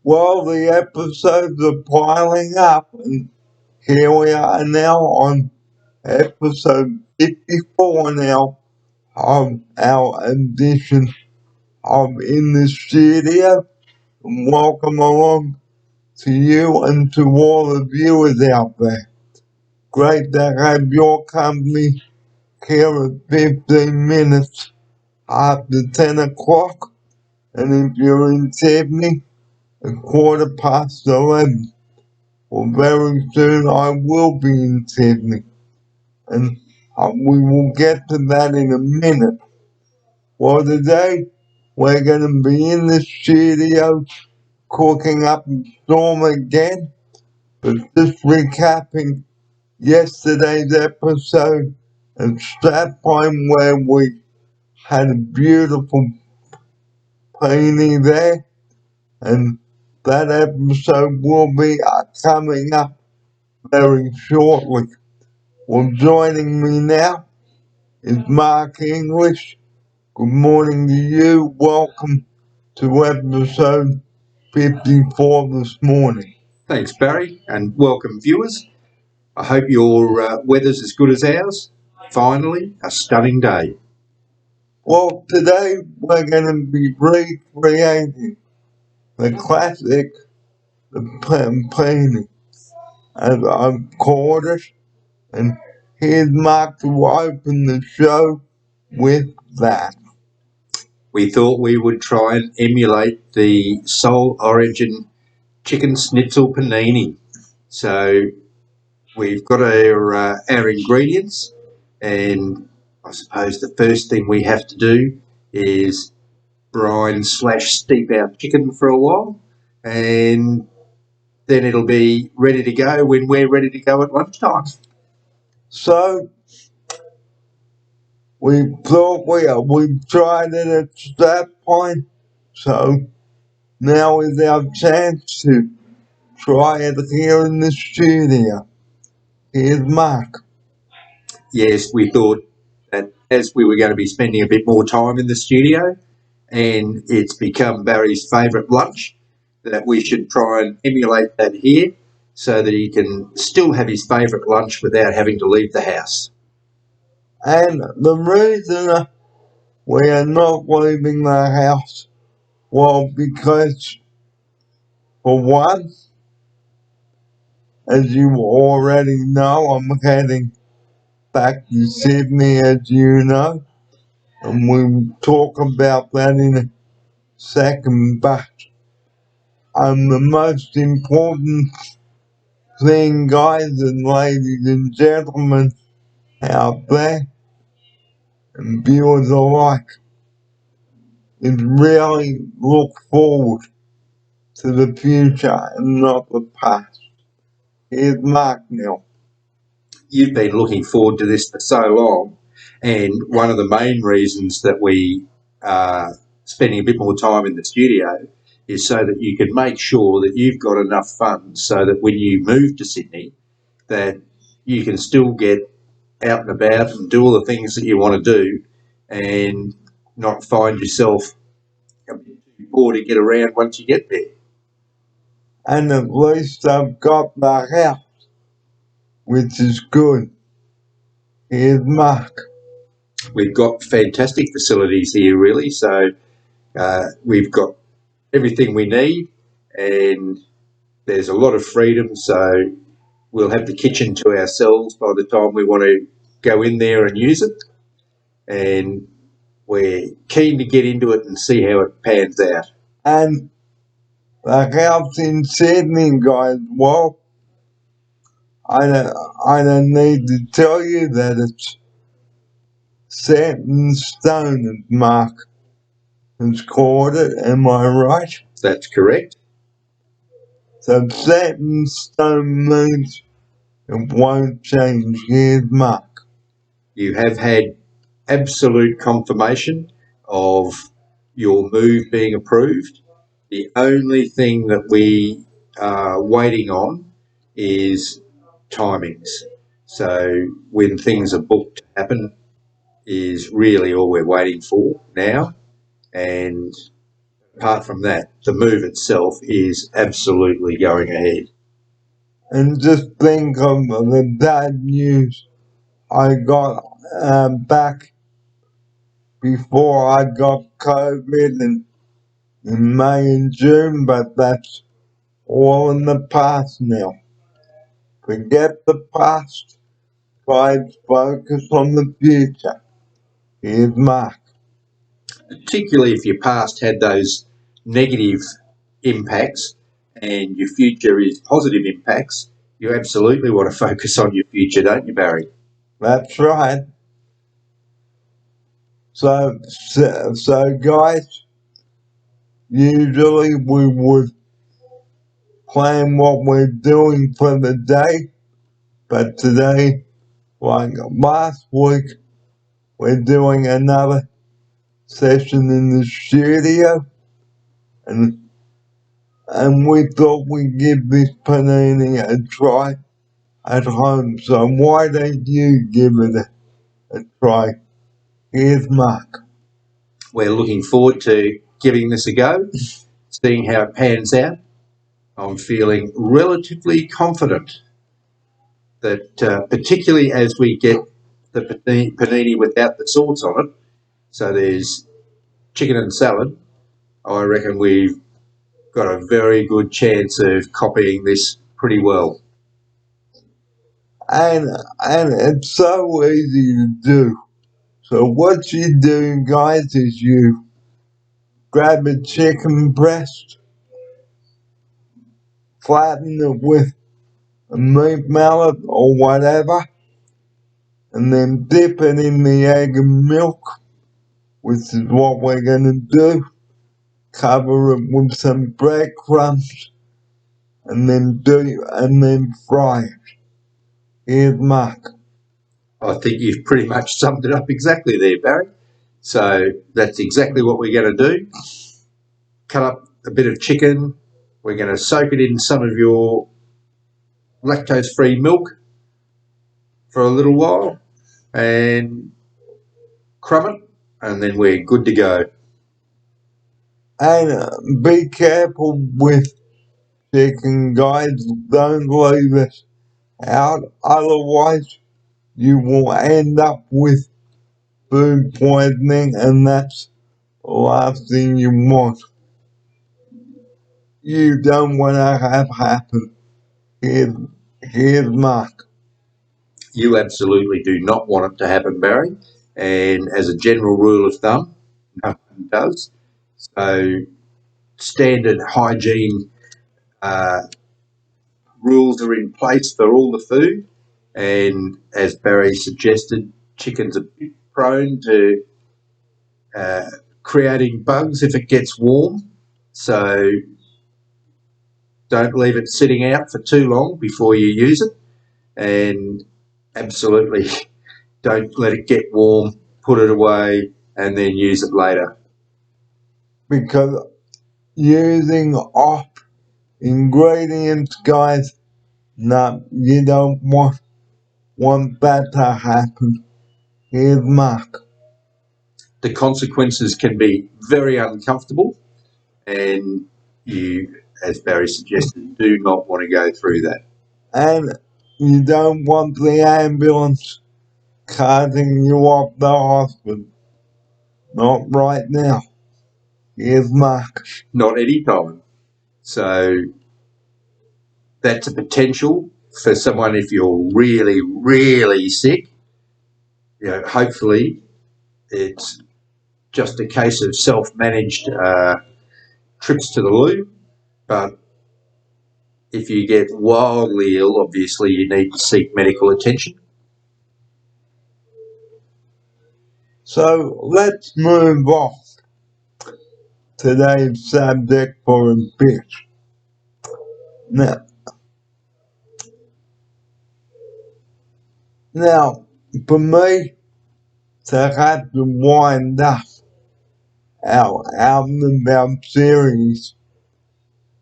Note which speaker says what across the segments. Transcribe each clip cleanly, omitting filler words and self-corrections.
Speaker 1: Well, the episodes are piling up, and here we are now on episode 54 now of our edition of In the Studio. And welcome along to you and to all the viewers out there. Great to have your company here at 15 minutes after 10 o'clock. And if you're in Sydney, a 11:15. Well, very soon I will be in Sydney, and we will get to that in a minute. Well, today we're going to be in the studio cooking up a storm again, but just recapping yesterday's episode of Strap Point where we had a beautiful painting there, and that episode will be coming up very shortly. Well, joining me now is Mark English. Good morning to you. Welcome to episode 54 this morning.
Speaker 2: Thanks, Barry, and welcome, viewers. I hope your weather's as good as ours. Finally, a stunning day.
Speaker 1: Well, today we're going to be recreating the classic painting, as I've called it, and here's Mark to open the show with that.
Speaker 2: We thought we would try and emulate the Soul Origin chicken schnitzel panini. So we've got our ingredients, and I suppose the first thing we have to do is brine/steep our chicken for a while, and then it'll be ready to go when we're ready to go at lunchtime.
Speaker 1: So we thought we've tried it at that point, so now is our chance to try it here in the studio. Here's Mark.
Speaker 2: Yes, we thought that as we were going to be spending a bit more time in the studio, and it's become Barry's favourite lunch, that we should try and emulate that here so that he can still have his favourite lunch without having to leave the house.
Speaker 1: And the reason we are not leaving the house, well, because for one, as you already know, I'm heading back to Sydney, as you know, and we'll talk about that in a second, but the most important thing, guys and ladies and gentlemen out there, and viewers alike, is really look forward to the future and not the past. Here's Mark now.
Speaker 2: You've been looking forward to this for so long, and one of the main reasons that we are spending a bit more time in the studio is so that you can make sure that you've got enough funds so that when you move to Sydney, that you can still get out and about and do all the things that you want to do and not find yourself a bit too poor to get around once you get there.
Speaker 1: And at least I've got the house, which is good. Here's Mark.
Speaker 2: We've got fantastic facilities here, really, so we've got everything we need, and there's a lot of freedom, so we'll have the kitchen to ourselves by the time we want to go in there and use it, and we're keen to get into it and see how it pans out.
Speaker 1: And the house in Sydney, guys, well, I don't need to tell you that it's set in stone, as Mark has called it. Am I right?
Speaker 2: That's correct.
Speaker 1: So set in stone means it won't change. Here's Mark.
Speaker 2: You have had absolute confirmation of your move being approved. The only thing that we are waiting on is timings. So when things are booked to happen is really all we're waiting for now, and Apart from that, the move itself is absolutely going ahead.
Speaker 1: And just think of the bad news I got back before I got COVID in May and June, but that's all in the past now. Forget the past, try to focus on the future. Here's Mark.
Speaker 2: Particularly if your past had those negative impacts and your future is positive impacts, you absolutely want to focus on your future, don't you, Barry?
Speaker 1: That's right. So guys, usually we would plan what we're doing for the day, but today, like last week, we're doing another session in the studio, and we thought we'd give this panini a try at home. So why don't you give it a try? Here's Mark.
Speaker 2: We're looking forward to giving this a go, seeing how it pans out. I'm feeling relatively confident that particularly as we get the panini without the sauce on it, so there's chicken and salad, I reckon we've got a very good chance of copying this pretty well.
Speaker 1: And it's so easy to do. So what you do, guys, is you grab a chicken breast, flatten it with a meat mallet or whatever, and then dip it in the egg and milk, which is what we're gonna do. Cover it with some breadcrumbs, and then fry it. Here's Mark.
Speaker 2: I think you've pretty much summed it up exactly there, Barry. So that's exactly what we're going to do. Cut up a bit of chicken. We're going to soak it in some of your lactose-free milk for a little while and crumb it, and then we're good to go.
Speaker 1: And be careful with chicken, guys. Don't leave it out, otherwise you will end up with food poisoning, and that's the last thing you want. You don't want to have happen. Here's Mark.
Speaker 2: You absolutely do not want it to happen, Barry. And as a general rule of thumb, no one does. So standard hygiene rules are in place for all the food. And as Barry suggested, chicken's a bit prone to creating bugs if it gets warm. So don't leave it sitting out for too long before you use it. And absolutely don't let it get warm, put it away, and then use it later.
Speaker 1: Because using off ingredients, guys, no, you don't want that to happen. Here's Mark.
Speaker 2: The consequences can be very uncomfortable, and you, as Barry suggested, do not want to go through that.
Speaker 1: And you don't want the ambulance carting you off the hospital. Not right now. Here's Mark.
Speaker 2: Not any time. So that's a potential for someone if you're really, really sick. You know, hopefully it's just a case of self-managed trips to the loo. But if you get wildly ill, obviously you need to seek medical attention.
Speaker 1: So let's move off today's subject for a bit. Now, for me to have to wind up our album, our series,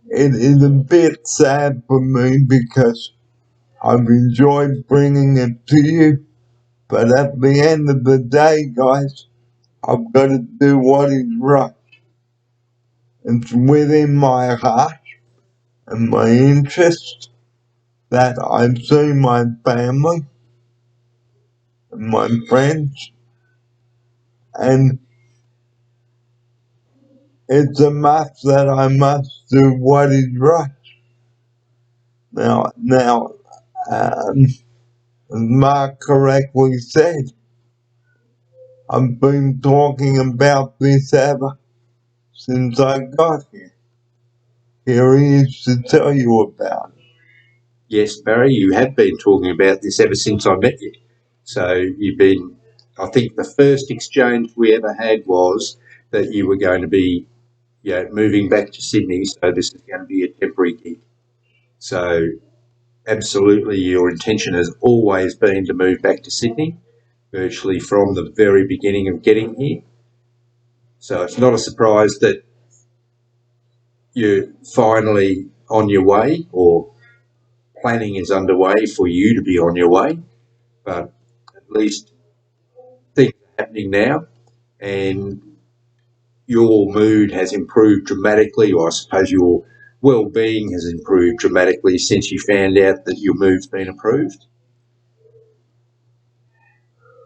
Speaker 1: it is a bit sad for me because I've enjoyed bringing it to you, but at the end of the day, guys, I've got to do what is right. It's within my heart and my interest that I see my family and my friends, and it's a must that I must do what is right. Now, as Mark correctly said, I've been talking about this ever since I got here. Here he is to tell you about it.
Speaker 2: Yes, Barry, you have been talking about this ever since I met you. So you've been, I think the first exchange we ever had was that you were going to be, moving back to Sydney, so this is going to be a temporary gig. So absolutely, your intention has always been to move back to Sydney, virtually from the very beginning of getting here. So it's not a surprise that you're finally on your way, or planning is underway for you to be on your way, but at least things are happening now, and your mood has improved dramatically, or I suppose your well-being has improved dramatically since you found out that your move's been approved.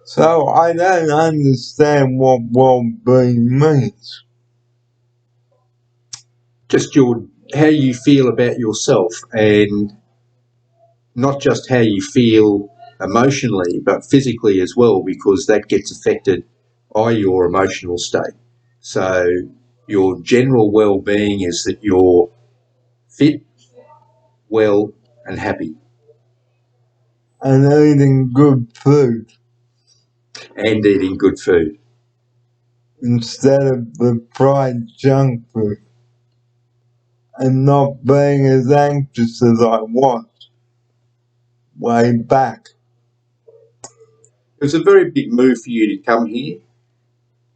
Speaker 1: So I don't understand what well-being means.
Speaker 2: Just how you feel about yourself, and not just how you feel emotionally, but physically as well, because that gets affected by your emotional state. So your general well-being is that you're fit, well, and happy,
Speaker 1: And eating good food
Speaker 2: and eating good food.
Speaker 1: instead of the fried junk food, and not being as anxious as I was way back.
Speaker 2: It was a very big move for you to come here,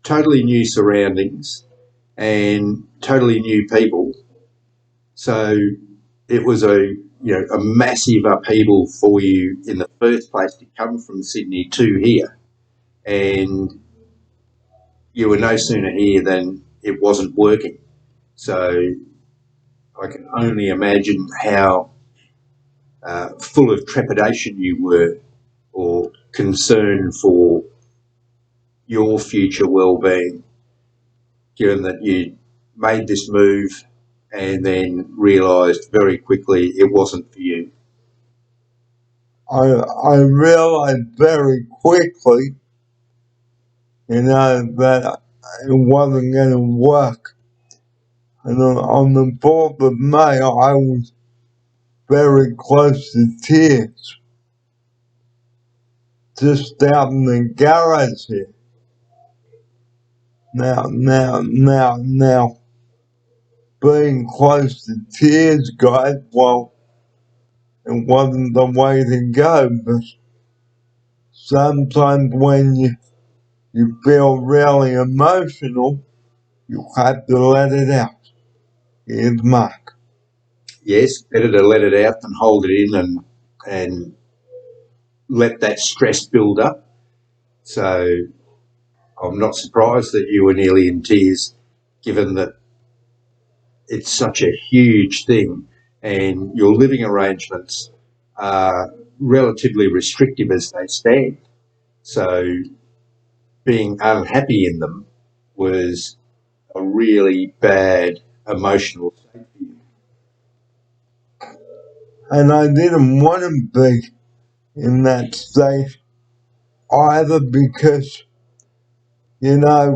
Speaker 2: totally new surroundings and totally new people. So it was a massive upheaval for you in the first place to come from Sydney to here, and you were no sooner here than it wasn't working. So I can only imagine how full of trepidation you were, or concern for your future well-being, given that you made this move and then realised very quickly it wasn't for you.
Speaker 1: I realized very quickly, that it wasn't going to work. And on the 4th of May, I was very close to tears, just out in the garage here. Now, being close to tears, guys, well, it wasn't the way to go, but sometimes when you feel really emotional, you have to let it out. Here's Mark.
Speaker 2: Yes, better to let it out than hold it in and let that stress build up. So I'm not surprised that you were nearly in tears, given that it's such a huge thing and your living arrangements are relatively restrictive as they stand. So being unhappy in them was a really bad emotional state for you.
Speaker 1: And I didn't want to be in that state either because, I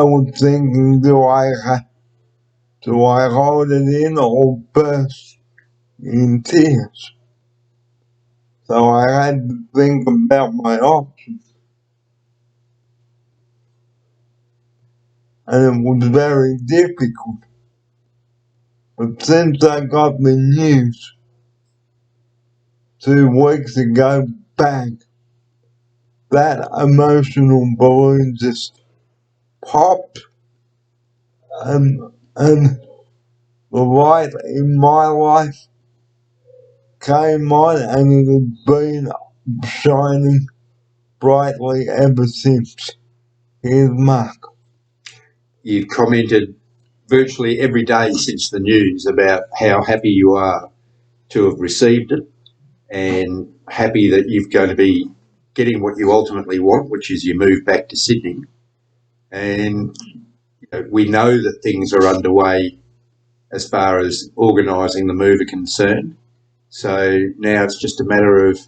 Speaker 1: was thinking, do I hold it in or burst in tears? So I had to think about my options. And it was very difficult. But since I got the news 2 weeks ago back, that emotional balloon just popped, and the light in my life came on, and it has been shining brightly ever since. Here's Mark.
Speaker 2: you've commented virtually every day since the news about how happy you are to have received it and happy that you're going to be getting what you ultimately want, which is you move back to Sydney. And we know that things are underway as far as organising the move are concerned. So now it's just a matter of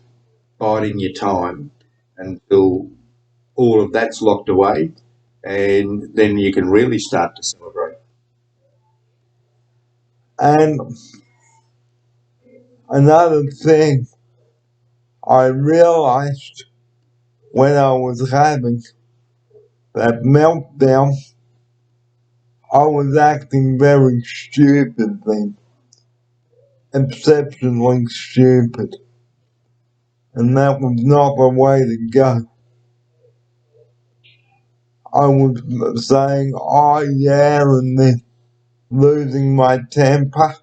Speaker 2: biding your time until all of that's locked away, and then you can really start to celebrate.
Speaker 1: And another thing I realized when I was having that meltdown, I was acting very stupidly, exceptionally stupid. And that was not the way to go. I was saying, oh yeah, and then losing my temper.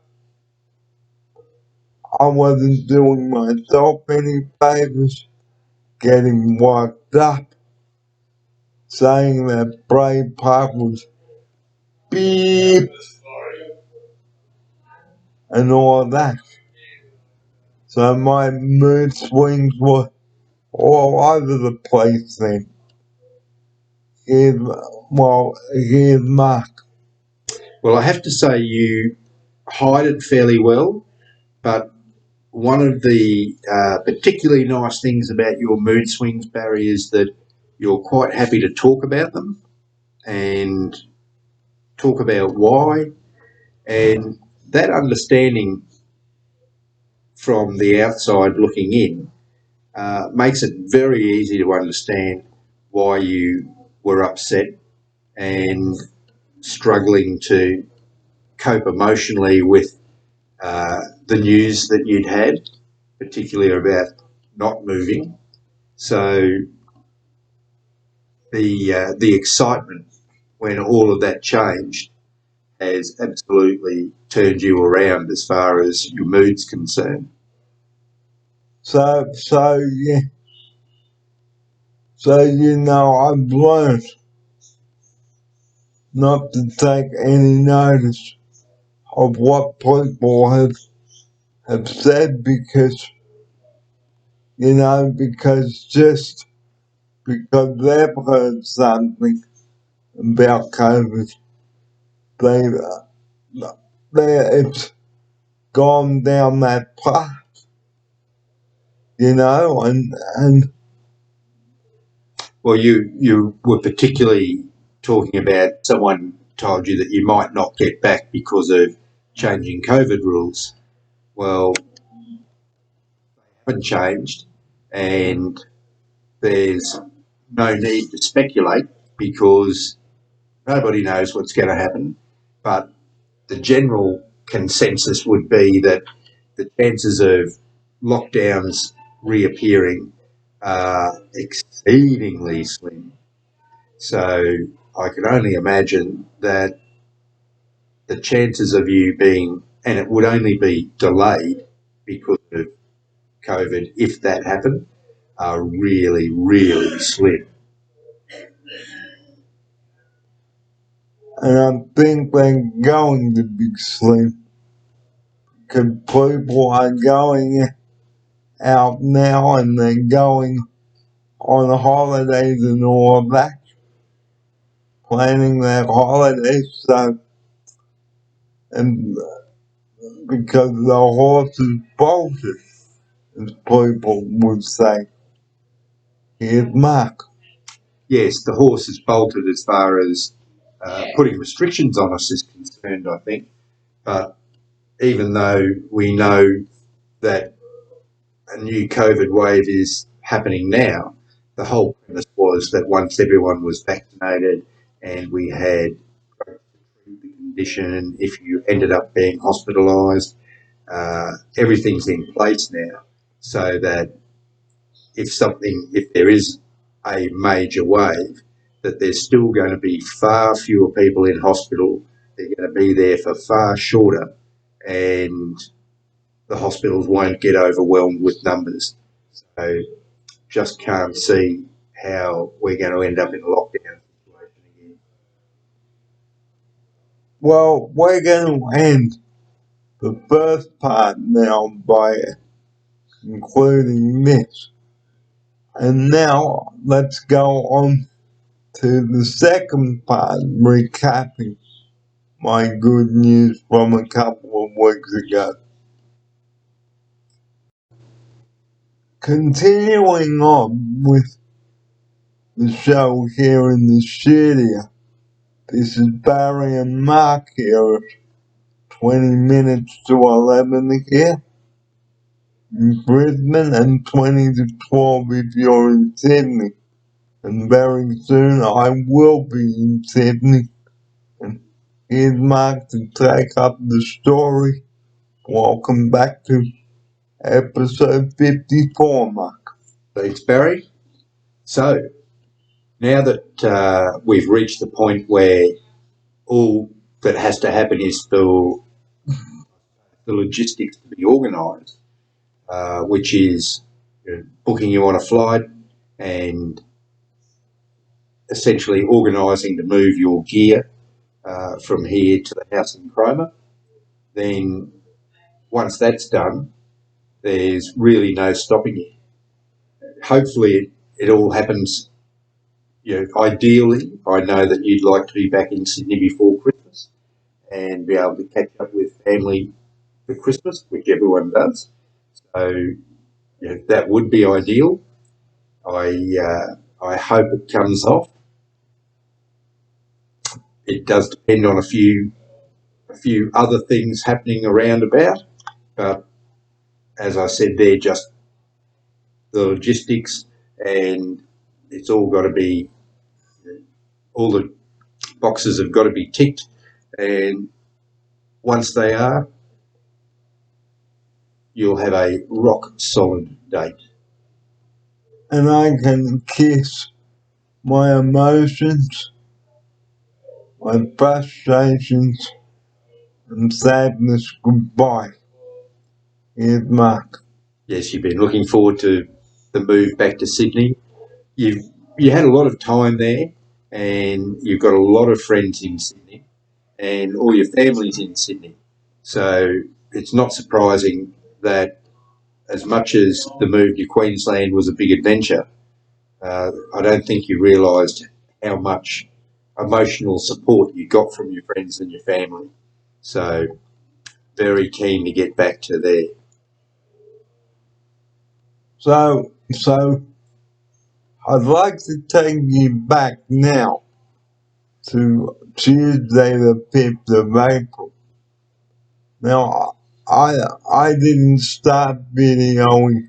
Speaker 1: I wasn't doing myself any favors, getting worked up, saying that Braveheart was beep and all that. So my mood swings were all over the place then. Here's Mark.
Speaker 2: Well, I have to say you hide it fairly well, but one of the particularly nice things about your mood swings, Barry, is that you're quite happy to talk about them and talk about why. And that understanding from the outside looking in makes it very easy to understand why you were upset and struggling to cope emotionally with the news that you'd had, particularly about not moving. So the excitement when all of that changed has absolutely turned you around as far as your mood's concerned.
Speaker 1: So yeah. So I've learned not to take any notice of what people have said because just because they've heard something about COVID, they it's gone down that path, and
Speaker 2: Well, you were particularly talking about someone told you that you might not get back because of changing COVID rules. Well, they haven't changed, and there's no need to speculate because nobody knows what's going to happen. But the general consensus would be that the chances of lockdowns reappearing are exceedingly slim. So I can only imagine that the chances of you being, and it would only be delayed because of COVID, if that happened, are really, really slim.
Speaker 1: I think they're going to be slim because people are going out now and they're going on holidays and all of that, planning their holidays. So, and because the horse is bolted, as people would say. Here's Mark.
Speaker 2: Yes, the horse is bolted as far as putting restrictions on us is concerned, I think. But even though we know that a new COVID wave is happening now, the whole premise was that once everyone was vaccinated and we had the condition, if you ended up being hospitalised, everything's in place now so that if there is a major wave, that there's still going to be far fewer people in hospital. They're going to be there for far shorter, and the hospitals won't get overwhelmed with numbers. So just can't see how we're going to end up in a lockdown situation again.
Speaker 1: Well, we're going to end the first part now by including this. And now let's go on to the second part, recapping my good news from a couple of weeks ago. Continuing on with the show here in the studio, this is Barry and Mark here, 20 minutes to 11 here in Brisbane and 20 to 12 if you're in Sydney. And very soon I will be in Sydney. And here's Mark to take up the story. Welcome back to episode 54, Mark.
Speaker 2: Thanks, Barry. So, now that we've reached the point where all that has to happen is for the logistics to be organised, which is booking you on a flight and essentially organising to move your gear from here to the house in Cromer, then once that's done, there's really no stopping you. Hopefully it all happens, ideally. I know that you'd like to be back in Sydney before Christmas and be able to catch up with family for Christmas, which everyone does. So that would be ideal. I hope it comes off. It does depend on a few other things happening around about, but as I said, they're just the logistics, and it's all got to be, all the boxes have got to be ticked, and once they are, you'll have a rock solid date.
Speaker 1: And I can kiss my emotions, my frustrations, and sadness goodbye. Here's Mark.
Speaker 2: Yes, you've been looking forward to the move back to Sydney. You had a lot of time there, and you've got a lot of friends in Sydney, and all your family's in Sydney. So it's not surprising that as much as the move to Queensland was a big adventure, I don't think you realised how much emotional support you got from your friends and your family. So very keen to get back to there.
Speaker 1: So I'd like to take you back now to Tuesday the 5th of April. Now, I didn't start videoing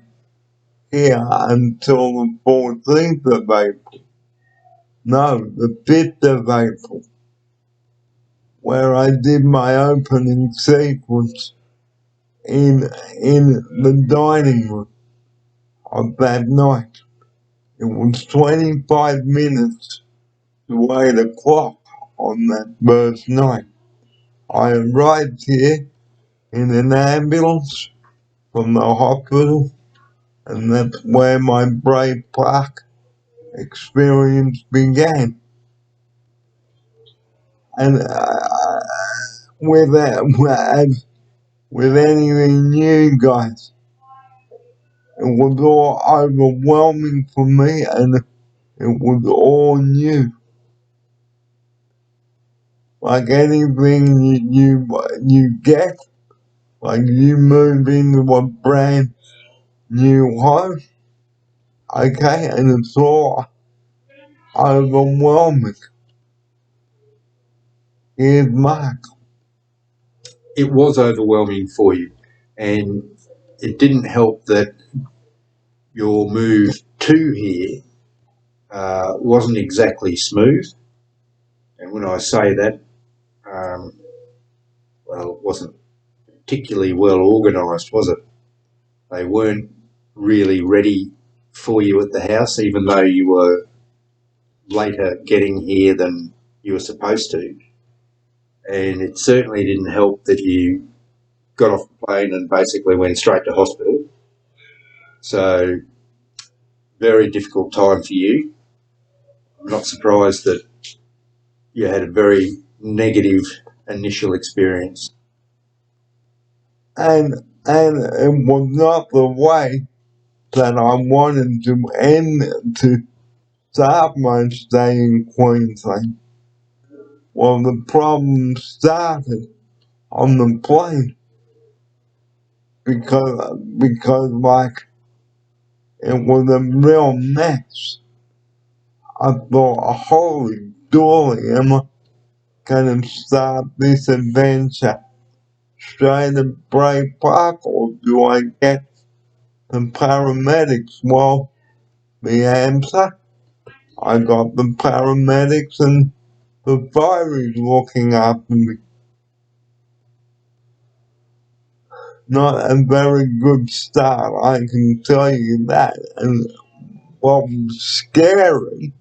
Speaker 1: here until the 14th of April. No, the 5th of April, where I did my opening sequence in the dining room of that night. It was 25 minutes to 8 o'clock on that first night. I arrived here in an ambulance from the hospital, and that's where my Bray Park experience began. And with anything new, guys, it was all overwhelming for me, and it was all new. Like anything you get, like you move into a brand new home, okay, and it's all overwhelming. Here's Mark.
Speaker 2: It was overwhelming for you, and it didn't help that your move to here wasn't exactly smooth. And when I say that, well, it wasn't particularly well organised, was it? They weren't really ready for you at the house, even though you were later getting here than you were supposed to. And it certainly didn't help that you got off the plane and basically went straight to hospital. So, very difficult time for you. I'm not surprised that you had a very negative initial experience.
Speaker 1: And it was not the way that I wanted to start my stay in Queensland. Well, the problem started on the plane because like it was a real mess. I thought, holy dolly, am I gonna start this adventure straight at Bray Park, or do I get the paramedics? Well, the answer, I got the paramedics and the fire looking after me. Not a very good start, I can tell you that. And what was scary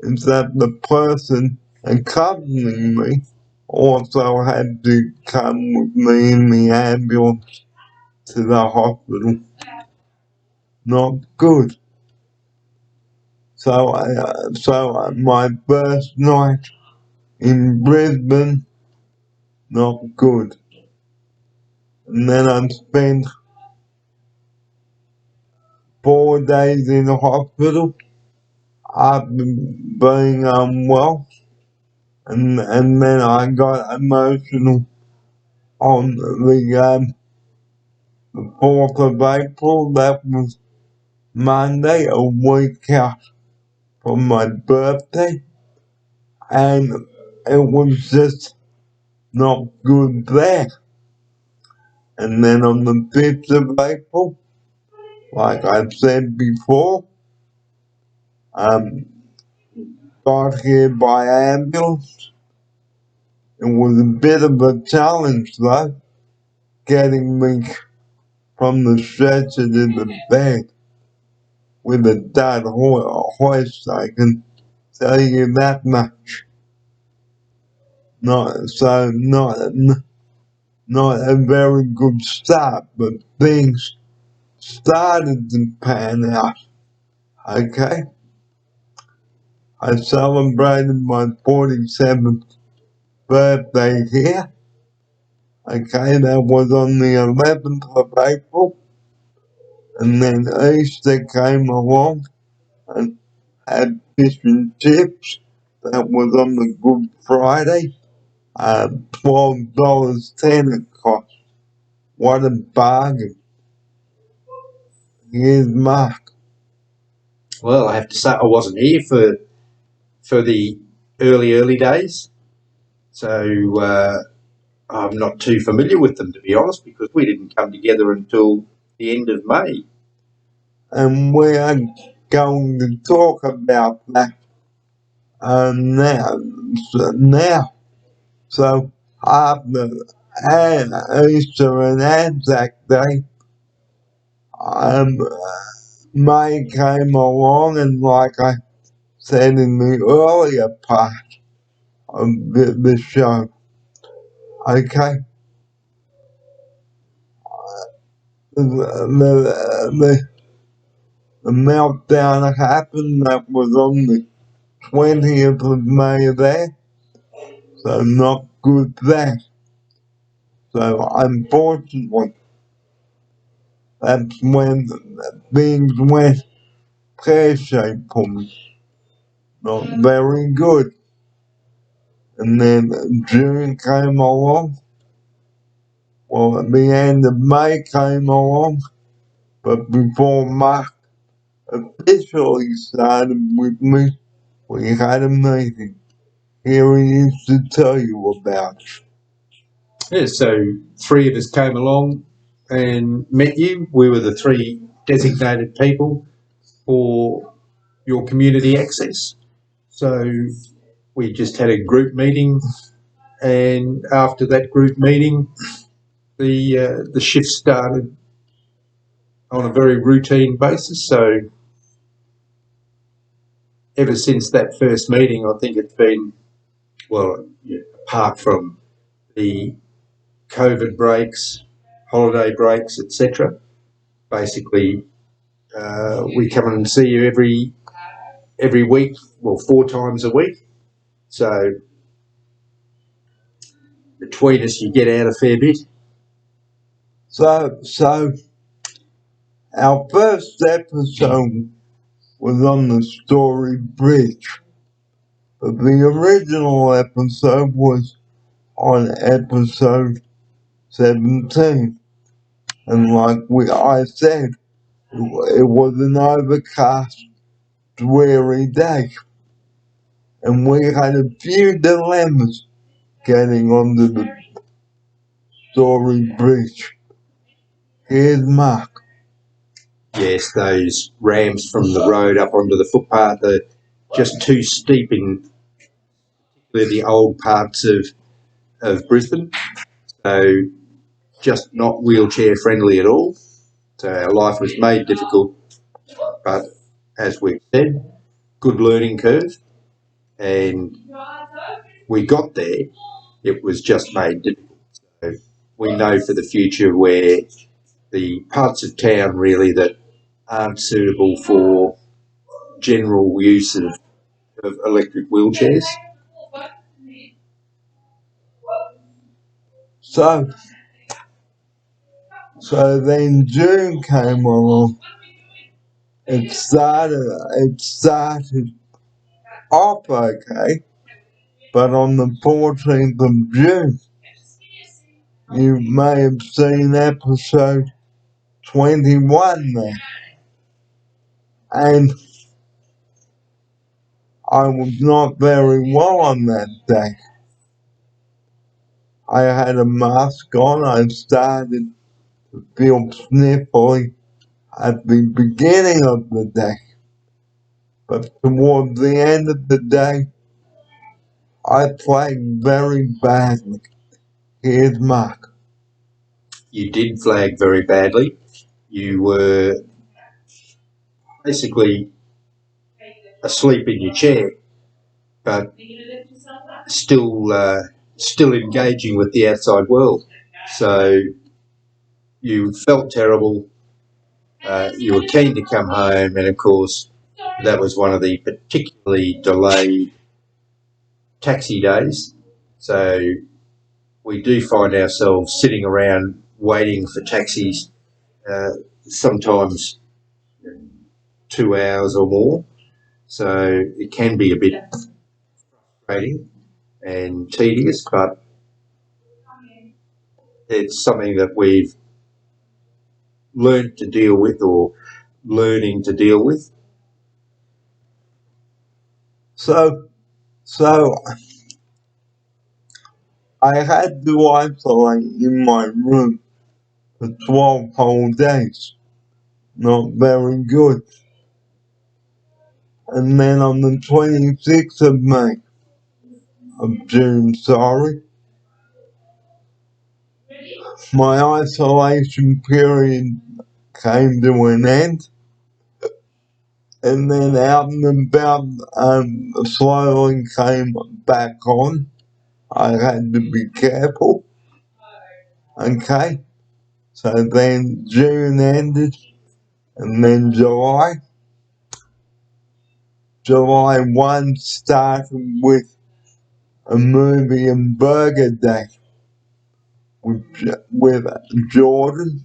Speaker 1: is that the person accompanying me also had to come with me in the ambulance to the hospital. Not good. So my first night in Brisbane, not good. And then I spent 4 days in the hospital after being unwell. And then I got emotional on the 4th of April. That was Monday, a week out from my birthday. And it was just not good there. And then on the 5th of April, like I've said before, got here by ambulance. It was a bit of a challenge though, getting me from the stretcher to the bed with a dead hoist, I can tell you that much. Not a very good start, but things started to pan out. Okay? I celebrated my 47th birthday here. Okay, that was on the 11th of April. And then Easter came along and had fish and chips. That was on the Good Friday. $12.10 it cost. What a bargain. Here's Mark.
Speaker 2: Well, I have to say I wasn't here for the early days, so I'm not too familiar with them, to be honest, because we didn't come together until the end of May.
Speaker 1: And we are going to talk about that now. So after Easter and Anzac Day, May came along, and like I said in the earlier part of the show, okay, the meltdown happened. That was on the 20th of May there, so not good there. So unfortunately, that's when things went pear-shaped for me. Not very good. And then June came along. Well, at the end of May came along, but before Mark officially started with me, we had a meeting. Here he is to tell you about it.
Speaker 2: Yeah, so 3 of us came along and met you. We were the 3 designated people for your community access. So we just had a group meeting, and after that group meeting, the shift started on a very routine basis. So ever since that first meeting, I think it's been, well, apart from the COVID breaks, holiday breaks, etc., basically we come and see you every week, well, 4 times a week. So between us, you get out a fair bit.
Speaker 1: So our first episode was on the Story Bridge, but the original episode was on episode 17. And like I said, it was an overcast, dreary day. And we had a few dilemmas getting onto the Story Bridge. Here's Mark.
Speaker 2: Yes, those ramps from the road up onto the footpath are just too steep in the old parts of Brisbane. So just not wheelchair friendly at all. So our life was made difficult, but as we've said, good learning curve, and we got there. It was just made difficult. So we know for the future where the parts of town really that aren't suitable for general use of electric wheelchairs.
Speaker 1: So then June came along. It started off okay, but on the 14th of June, you may have seen episode 21 there. And I was not very well on that day. I had a mask on. I started to feel sniffly at the beginning of the day. But towards the end of the day, I played very badly. Here's Mark.
Speaker 2: You did flag very badly. You were basically asleep in your chair, but still engaging with the outside world. So you felt terrible. You were keen to come home, and of course, that was one of the particularly delayed taxi days. So we do find ourselves sitting around waiting for taxis, sometimes 2 hours or more. So it can be a bit frustrating and tedious, but it's something that we've learned to deal with or learning to deal with.
Speaker 1: So I had to isolate in my room for 12 whole days. Not very good. And then on the 26th of June, my isolation period came to an end. And then out and about, slowly came back on. I had to be careful. Okay. So then June ended, and then July 1 started with a movie and burger day with Jordan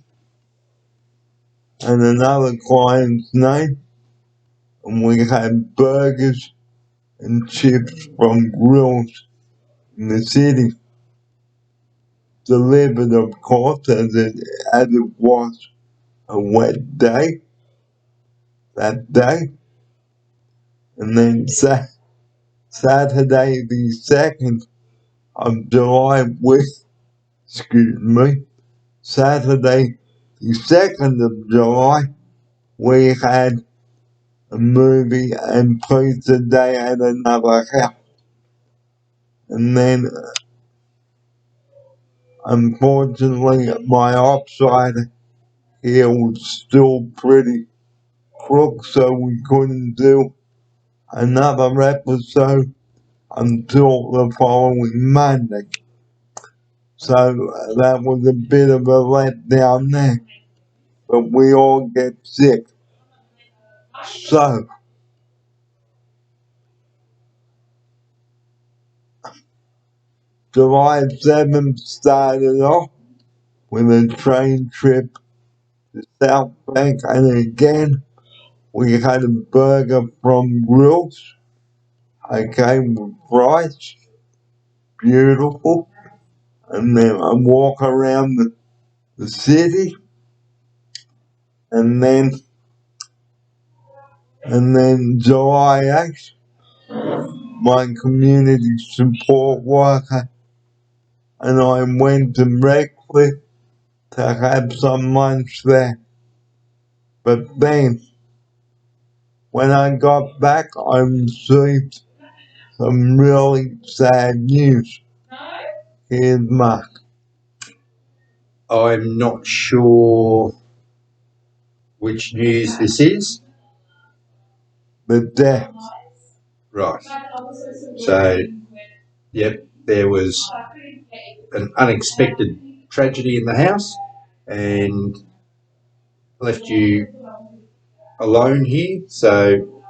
Speaker 1: and another client's name, and we had burgers and chips from grills in the city, delivered of course as it was a wet day that day. And then Saturday the 2nd of July Saturday the 2nd of July, we had a movie and pizza day at another house. And then, unfortunately, my upside heel was still pretty crook, so we couldn't do another episode until the following Monday. So that was a bit of a letdown there. But we all get sick. So, July 7th started off with a train trip to South Bank, and again we had a burger from Grills. I came with rice, beautiful, and then I walk around the city, and then July 8th, my community support worker and I went to Redcliffe to have some lunch there. But then, when I got back, I received some really sad news. Here's Mark.
Speaker 2: I'm not sure which news this is.
Speaker 1: The death.
Speaker 2: Right. So, yep, there was an unexpected tragedy in the house and left you alone here. So,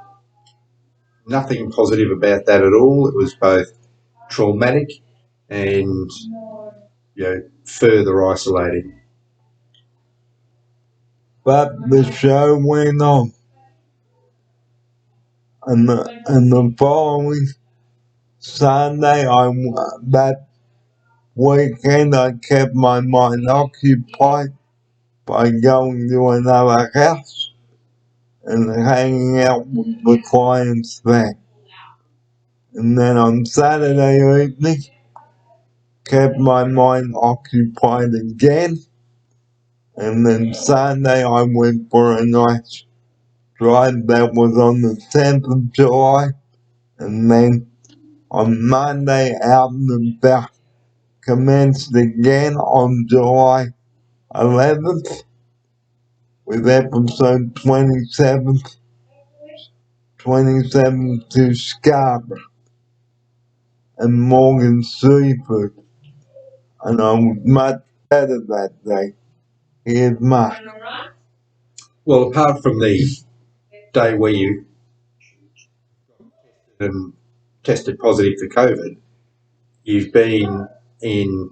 Speaker 2: nothing positive about that at all. It was both traumatic and, further isolating.
Speaker 1: But the show went on. And the following Sunday, that weekend, I kept my mind occupied by going to another house and hanging out with the clients there. And then on Saturday evening, kept my mind occupied again. And then Sunday, I went for a nice drive that was on the 10th of July. And then on Monday, out and about, commenced again on July 11th with episode 27 to Scarborough and Morgan Seafood. And I was much better that day. Here's Mark.
Speaker 2: Well, apart from the day where you tested positive for COVID, you've been in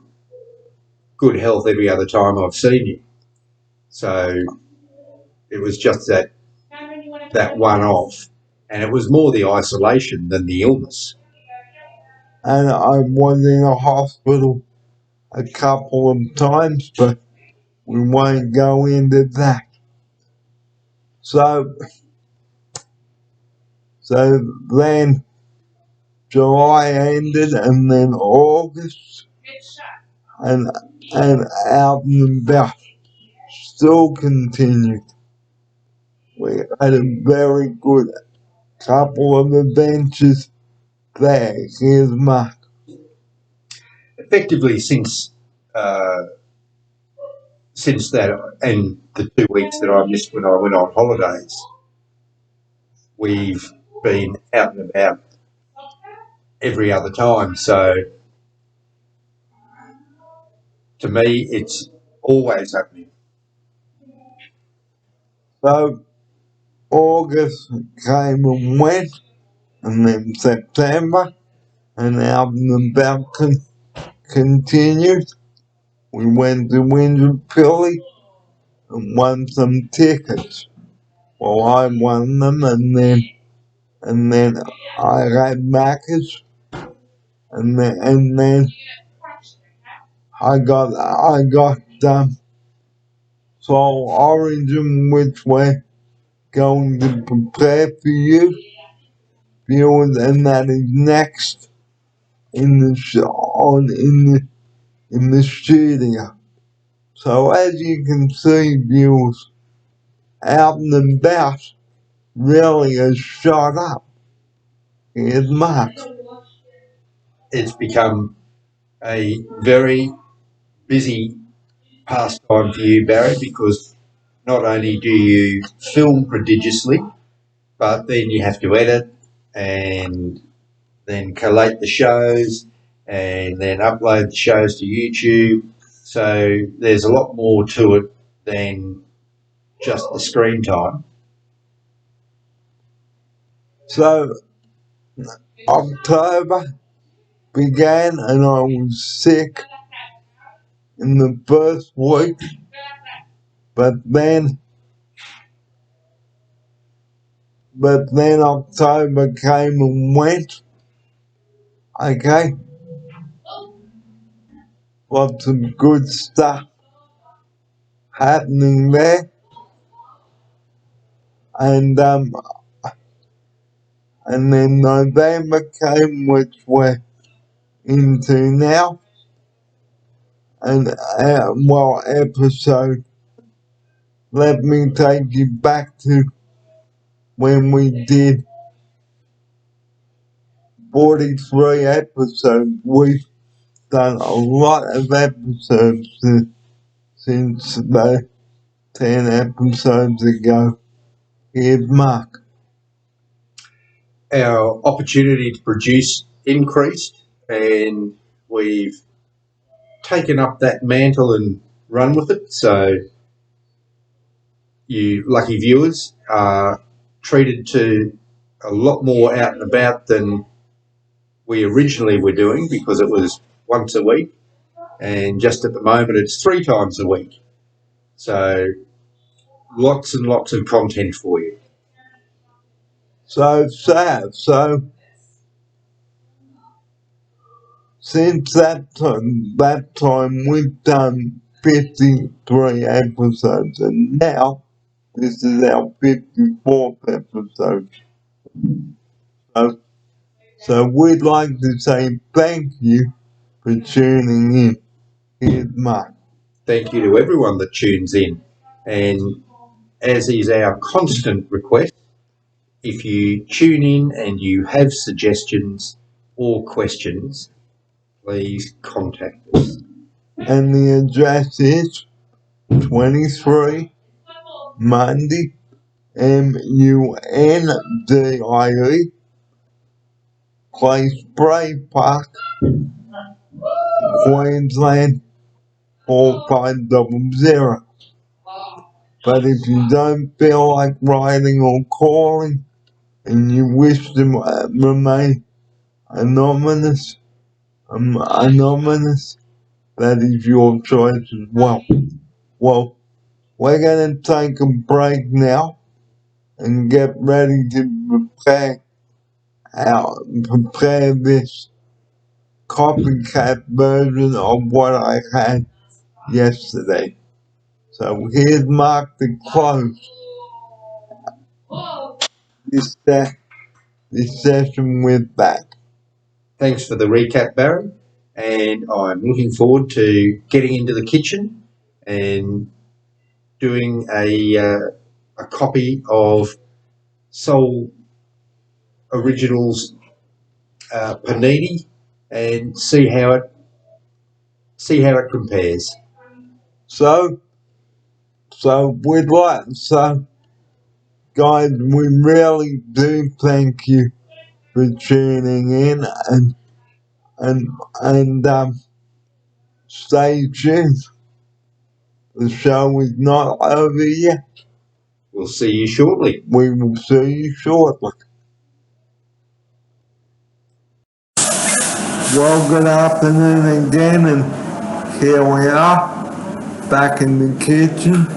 Speaker 2: good health every other time I've seen you. So it was just that one-off, and it was more the isolation than the illness.
Speaker 1: And I was in a hospital a couple of times, but we won't go into that. So then July ended, and then August, and out and about still continued. We had a very good couple of adventures there. Here's Mark.
Speaker 2: Effectively, since that and the 2 weeks that I missed when I went on holidays, we've been out and about every other time. So to me, it's always happening.
Speaker 1: So August came and went, and then September, and out and about continued. We went to Windsor and won some tickets. Well, I won them, and then I got Macca's, and then I got Soul Origin, which we're going to prepare for you, viewers, and that is next in the studio. So as you can see, viewers, out and about really has shot up. Here's Mark.
Speaker 2: It's become a very busy pastime for you, Barry, because not only do you film prodigiously, but then you have to edit and then collate the shows and then upload the shows to YouTube. So there's a lot more to it than just the screen time.
Speaker 1: So October began and I was sick in the first week, but then October came and went. Okay, lots of good stuff happening there, and then November came, which we're into now, and episode. Let me take you back to when we did 43 episodes. We've done a lot of episodes since the 10 episodes ago. Here's Mark.
Speaker 2: Our opportunity to produce increased, and we've taken up that mantle and run with it. So you lucky viewers are treated to a lot more out and about than we originally were doing, because it was once a week, and just at the moment it's 3 times a week. So lots and lots of content for you.
Speaker 1: So sad. So since that time we've done 53 episodes, and now this is our 54th episode. So we'd like to say thank you for tuning in. Here's Mark.
Speaker 2: Thank you to everyone that tunes in, and as is our constant request, if you tune in and you have suggestions or questions, please contact us.
Speaker 1: And the address is 23 Mundy, Mundie, Place Bray Park, Queensland 4500. But if you don't feel like writing or calling and you wish to remain anonymous, that is your choice as well. Well, we're going to take a break now and get ready to prepare this copycat version of what I had yesterday. So here's Mark to close this session with that.
Speaker 2: Thanks for the recap, Barry, and I'm looking forward to getting into the kitchen and doing a copy of Soul Originals panini and see how it compares.
Speaker 1: So guys, we really do thank you for tuning in, and stay tuned. The show is not over yet.
Speaker 2: We'll see you shortly.
Speaker 1: We will see you shortly. Well, good afternoon again, and here we are, back in the kitchen,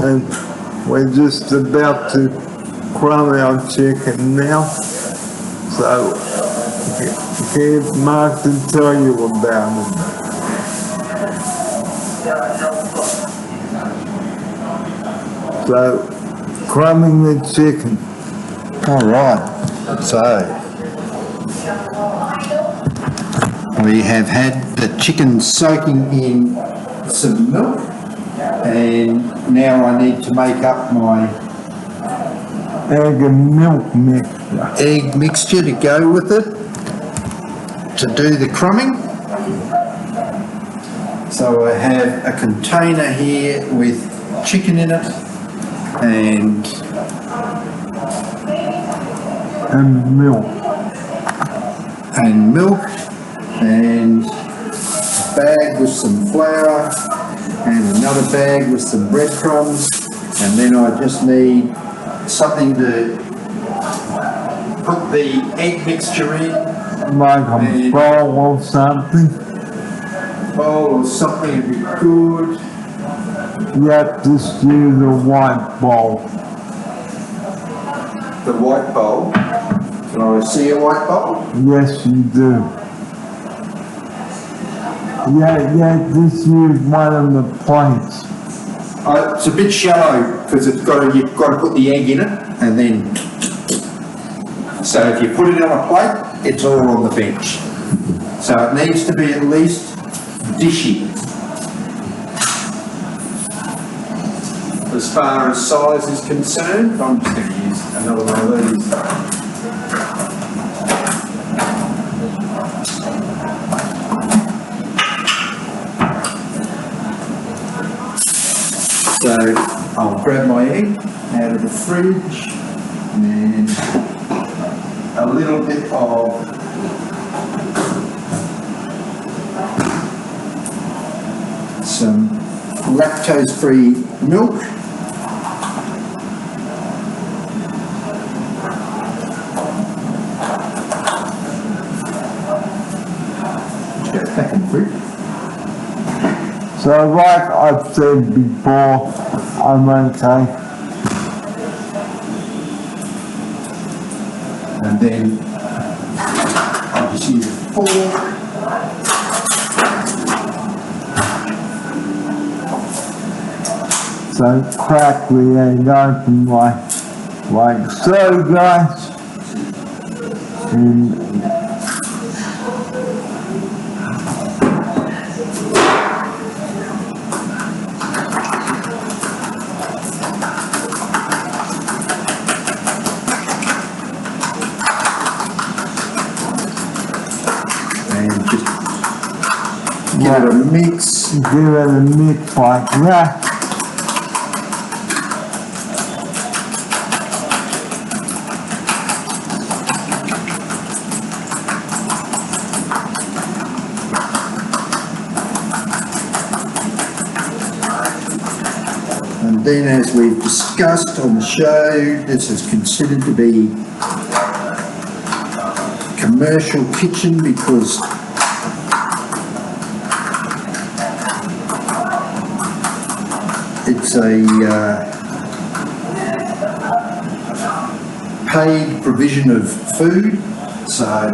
Speaker 1: and we're just about to crumb our chicken now. So here's Mark to tell you about it. So, crumbing the chicken.
Speaker 3: All right, so we have had the chicken soaking in some milk, and now I need to make up my
Speaker 1: egg and milk
Speaker 3: mixture to go with it to do the crumbing. So I have a container here with chicken in it and
Speaker 1: milk,
Speaker 3: and a bag with some flour and another bag with some breadcrumbs, and then I just need something to put the egg mixture in,
Speaker 1: like a
Speaker 3: And-
Speaker 1: bowl or something.
Speaker 3: Bowl or something would be good.
Speaker 1: Yep, just use a white bowl.
Speaker 3: The white bowl. Can I see a white bowl?
Speaker 1: Yes, you do. Yeah, just use one of the plates.
Speaker 3: It's a bit shallow because you've got to put the egg in it, and then. So if you put it on a plate, it's all on the bench. So it needs to be at least dishy. As far as size is concerned, I'm just going to use another one of these. So I'll grab my egg out of the fridge and a little bit of some lactose-free milk. Just go back in the fridge.
Speaker 1: So like I've said before, I'm okay.
Speaker 3: And then I'll just use a fork.
Speaker 1: So crack the egg open like so, guys. And
Speaker 3: Just give it a mix.
Speaker 1: give it a mix like that.
Speaker 3: And then, as we've discussed on the show, this is considered to be commercial kitchen because it's a paid provision of food. So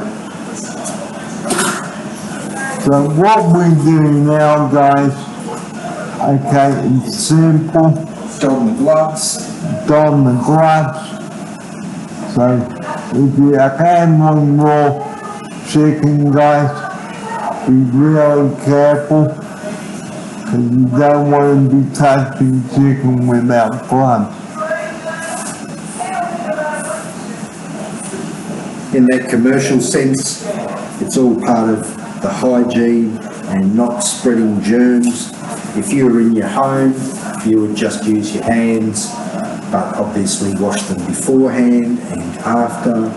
Speaker 1: So what we do now, guys, okay, it's simple.
Speaker 3: don the gloves.
Speaker 1: Don the gloves. So if you are handling raw chicken, guys, be really careful because you don't want to be touching chicken without gloves.
Speaker 3: In that commercial sense, it's all part of the hygiene and not spreading germs. If you were in your home, you would just use your hands, but obviously wash them beforehand and after.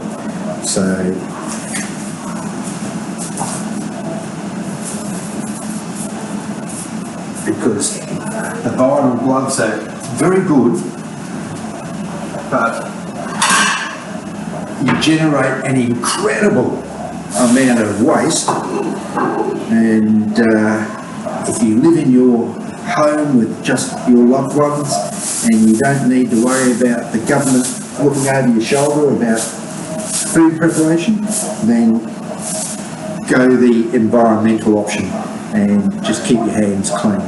Speaker 3: So because the vinyl gloves are very good, but you generate an incredible amount of waste, and if you live in your home with just your loved ones and you don't need to worry about the government looking over your shoulder about food preparation, then go the environmental option and just keep your hands clean.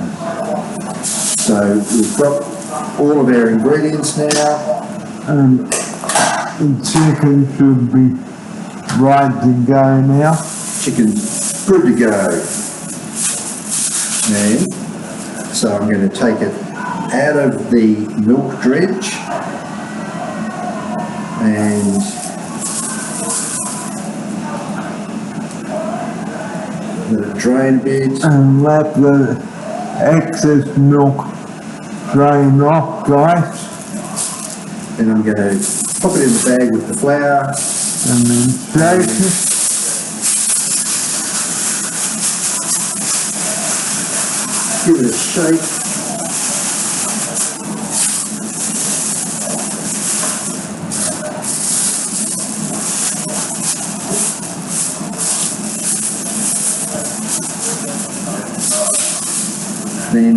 Speaker 3: So we've got all of our ingredients now.
Speaker 1: The chicken should be right to go now.
Speaker 3: Chicken's good to go. And so I'm going to take it out of the milk dredge and let it drain a bit.
Speaker 1: And let the excess milk drain off, guys.
Speaker 3: Then I'm going to pop it in the bag with the flour.
Speaker 1: And then shake it.
Speaker 3: Give it a shake. Then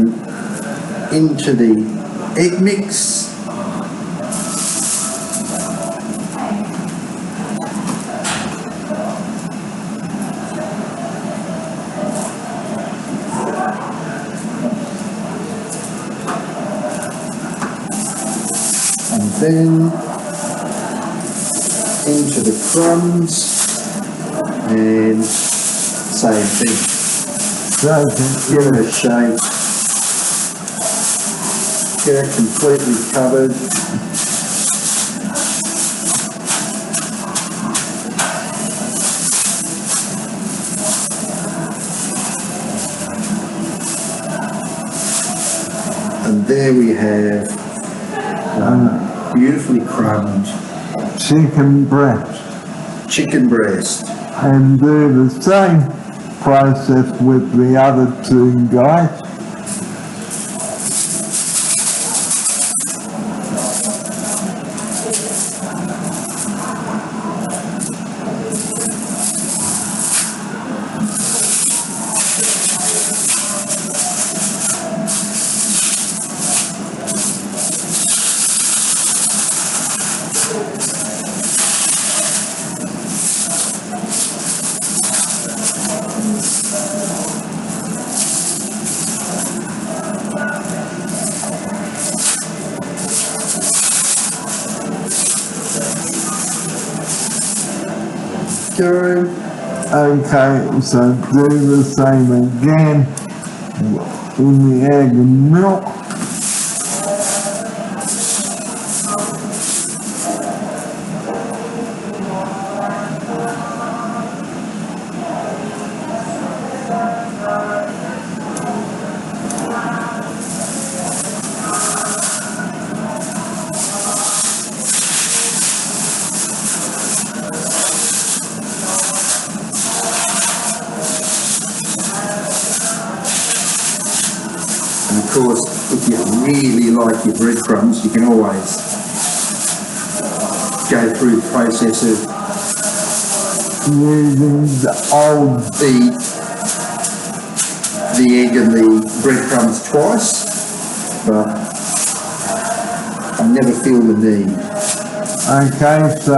Speaker 3: into the egg mix. And then into the crumbs, and same thing. Give it a shake. Get it completely covered. And there we have beautifully crumbed
Speaker 1: Chicken breast.
Speaker 3: chicken breast.
Speaker 1: And do the same process with the other two guys. Okay, so do the same again in the egg and milk.
Speaker 3: And of course, if you really like your breadcrumbs, you can always go through the process of
Speaker 1: Using the old
Speaker 3: the egg and the breadcrumbs twice, but I never feel the need.
Speaker 1: okay, so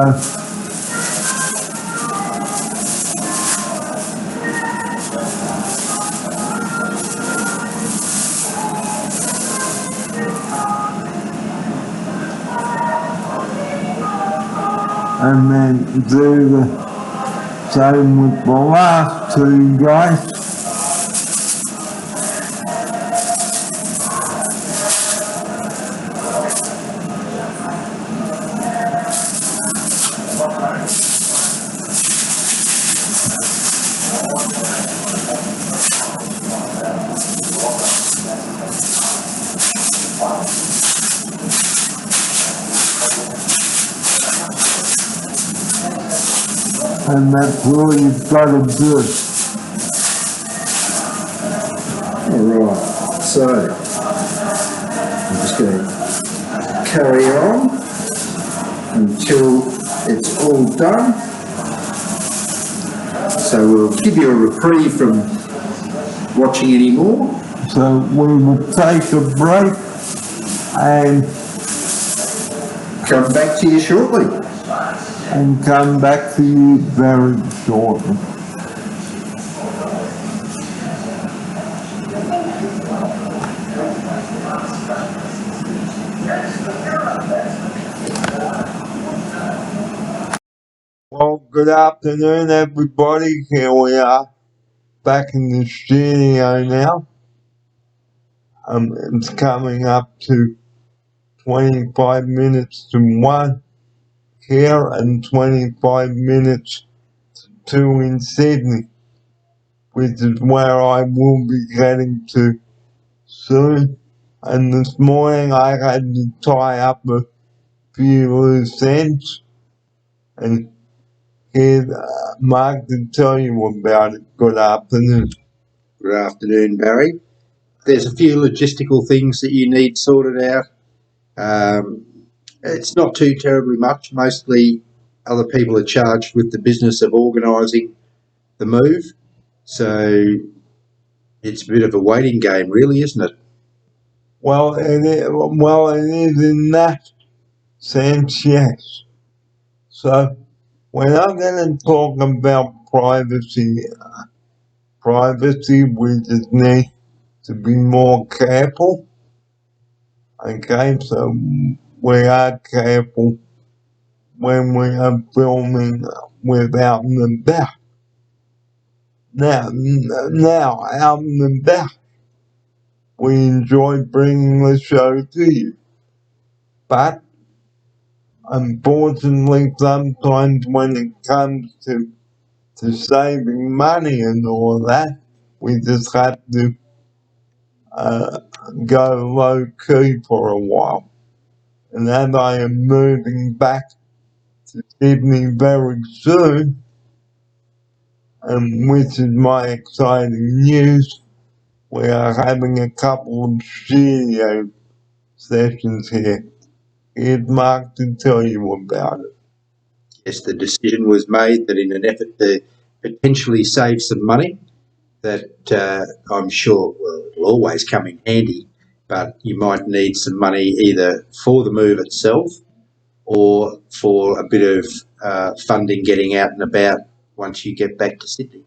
Speaker 1: and then do the same with the last two guys. And that's all you've got to do.
Speaker 3: Alright, so I'm just going to carry on until it's all done. So we'll give you a reprieve from watching any more.
Speaker 1: So we will take a break and
Speaker 3: Come back to you shortly.
Speaker 1: come back to you very shortly. Well, good afternoon, everybody. Here we are, back in the studio now. It's coming up to 25 minutes to 1 here and 25 minutes to 2 in Sydney, which is where I will be getting to soon. And this morning I had to tie up a few loose ends, and here's Mark to tell you about it. Good afternoon.
Speaker 2: Good afternoon, Barry. There's a few logistical things that you need sorted out. It's not too terribly much. Mostly other people are charged with the business of organising the move. So It's a bit of a waiting game, really, isn't it?
Speaker 1: Well, it is in that sense, yes. So we're not going to talk about privacy. We just need to be more careful. Okay, so we are careful when we are filming without the back. Now, out in the back, we enjoy bringing the show to you. But unfortunately, sometimes when it comes to saving money and all that, we just have to go low key for a while. And as I am moving back to Sydney very soon, which is my exciting news, we are having a couple of studio sessions here. Here's Mark to tell you about it.
Speaker 2: Yes, the decision was made that in an effort to potentially save some money, that I'm sure, well, it'll always come in handy, but you might need some money either for the move itself or for a bit of funding getting out and about once you get back to Sydney.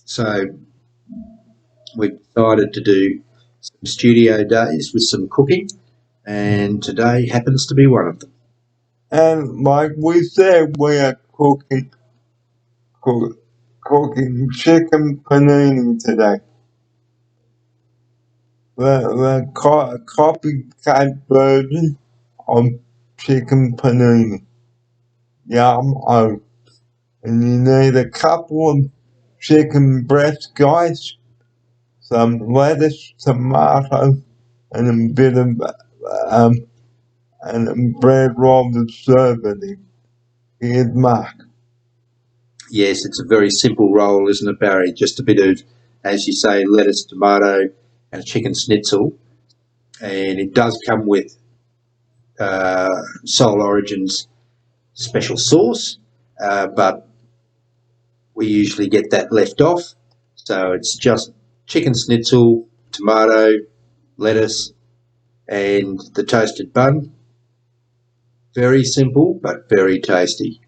Speaker 2: So we decided to do some studio days with some cooking, and today happens to be one of them.
Speaker 1: And like we said, we are cooking chicken panini today. The copycat version of chicken panini. Yum, oh. And you need a couple of chicken breast, guys, some lettuce, tomato, and a bit of and a bread roll to serve it in. Here's Mark.
Speaker 2: Yes, it's a very simple roll, isn't it, Barry? Just a bit of, as you say, lettuce, tomato, and a chicken schnitzel. And it does come with Soul Origin's special sauce, but we usually get that left off. So it's just chicken schnitzel, tomato, lettuce, and the toasted bun. Very simple, but very tasty.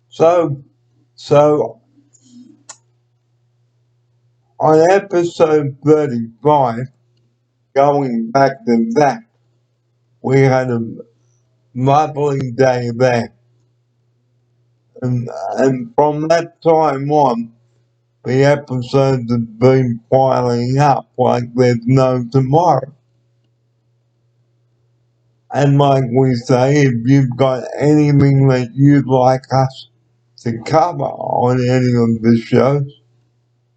Speaker 1: So on episode 35, going back to that, we had a lovely day there. And from that time on, the episodes have been piling up like there's no tomorrow. And like we say, if you've got anything that you'd like us to cover on any of the shows,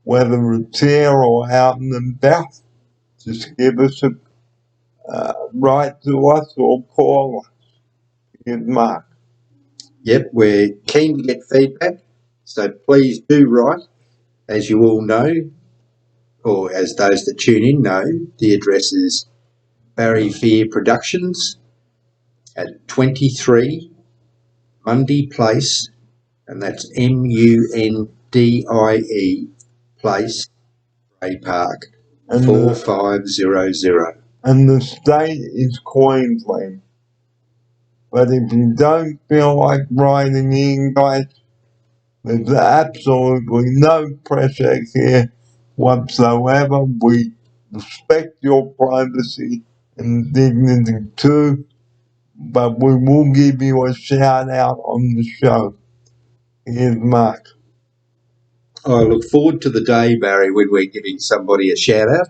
Speaker 1: whether it's here or out and about, just give us a write to us or call us. Here's Mark.
Speaker 2: Yep, we're keen to get feedback, so please do write. As you all know, or as those that tune in know, the address is Barry Fear Productions at 23 Mundy Place, and that's Mundie Place, Bray Park, 4500.
Speaker 1: And the state is Queensland. But if you don't feel like writing in, guys, there's absolutely no pressure here whatsoever. We respect your privacy and dignity too, but we will give you a shout out on the show. Here's Mark.
Speaker 2: I look forward to the day, Barry, when we're giving somebody a shout out.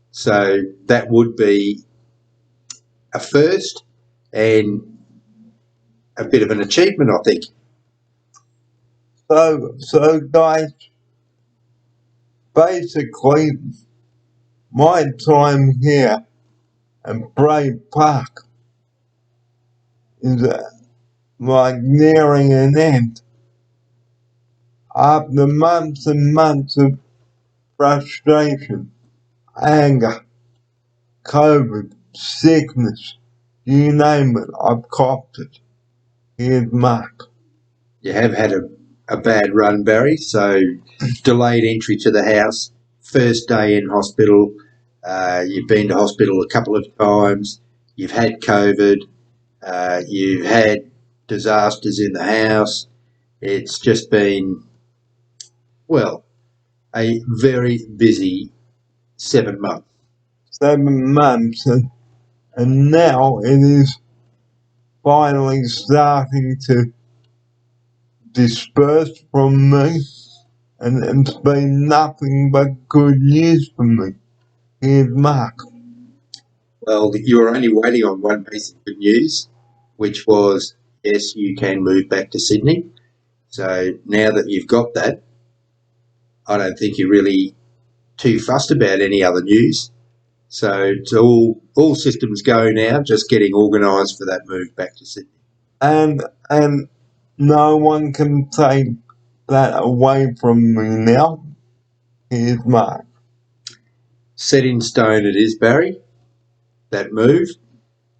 Speaker 2: So that would be a first and a bit of an achievement, I think.
Speaker 1: So guys, basically, my time here at Bray Park is like nearing an end. After months and months of frustration, anger, COVID, sickness, you name it, I've copped it. Here's Mark.
Speaker 2: You have had a bad run, Barry, so delayed entry to the house, first day in hospital, you've been to hospital a couple of times, you've had COVID, you've had disasters in the house. It's just been, well, a very busy 7 months.
Speaker 1: 7 months, and now it is finally starting to disperse from me, and it's been nothing but good news for me. Here's Mark.
Speaker 2: Well, you were only waiting on one piece of good news, which was, yes, you can move back to Sydney. So now that you've got that, I don't think you're really too fussed about any other news. So it's all systems go now, just getting organised for that move back to Sydney.
Speaker 1: And no one can take that away from me now. Here's Mark.
Speaker 2: Set in stone it is, Barry, that move.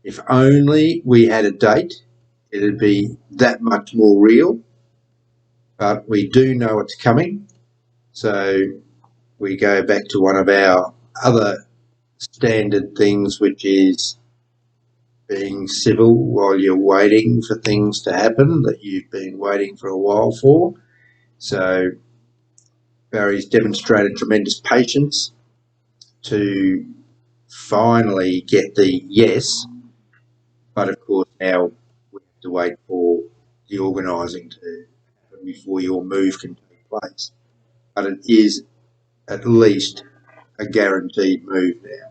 Speaker 2: If only we had a date, it'd be that much more real. But we do know it's coming. So we go back to one of our other standard things, which is being civil while you're waiting for things to happen that you've been waiting for a while for. So Barry's demonstrated tremendous patience to finally get the yes, but of course now we have to wait for the organising to happen before your move can take place. But it is at least a guaranteed move now.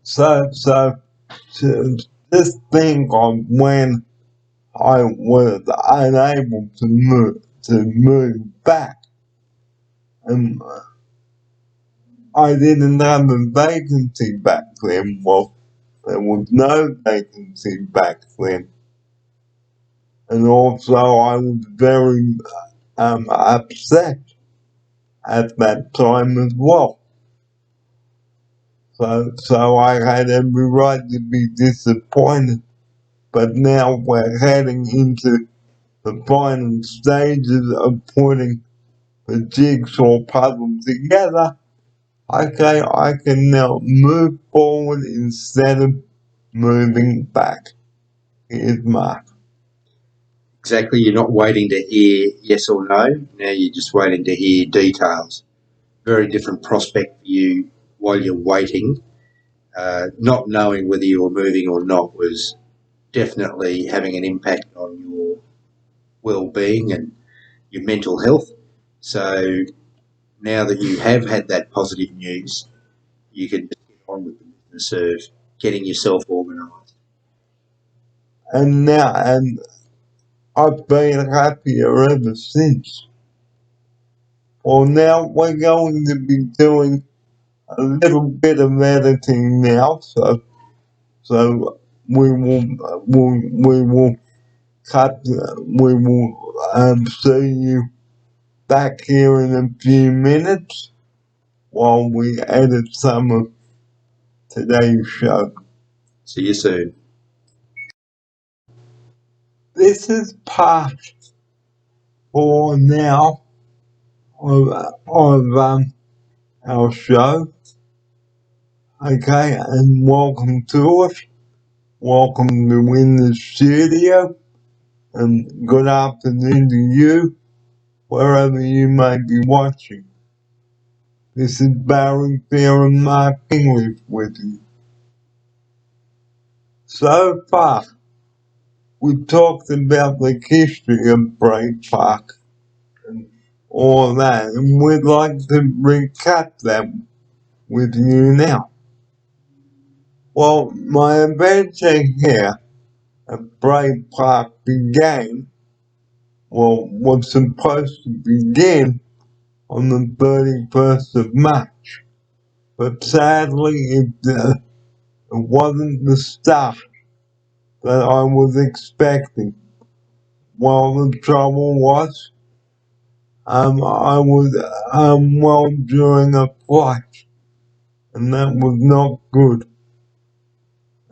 Speaker 1: So just think of when I was unable to move back, and I didn't have a vacancy back then. Well, there was no vacancy back then, and also I was very upset at that time as well. So I had every right to be disappointed, but now we're heading into the final stages of putting the jigsaw puzzle together. Okay, I can now move forward instead of moving back. Here's Mark.
Speaker 2: Exactly, you're not waiting to hear yes or no, now you're just waiting to hear details. Very different prospect for you while you're waiting. Not knowing whether you were moving or not was definitely having an impact on your well-being and your mental health. So now that you have had that positive news, you can just get on with the business of getting yourself organised.
Speaker 1: And I've been happier ever since. Well, now we're going to be doing a little bit of editing now, so we will see you back here in a few minutes while we edit some of today's show.
Speaker 2: See you soon.
Speaker 1: This is part 4 now of our show. Okay, and welcome to it. Welcome to In the Studio, and good afternoon to you, wherever you may be watching. This is Barry Fair and Mark English with you. So far, we've talked about the history of Bray Park and all that, and we'd like to recap that with you now. Well, my adventure here at Bray Park was supposed to begin on the 31st of March, but sadly it wasn't the start that I was expecting. Well, the trouble was, I was unwell during a flight, and that was not good.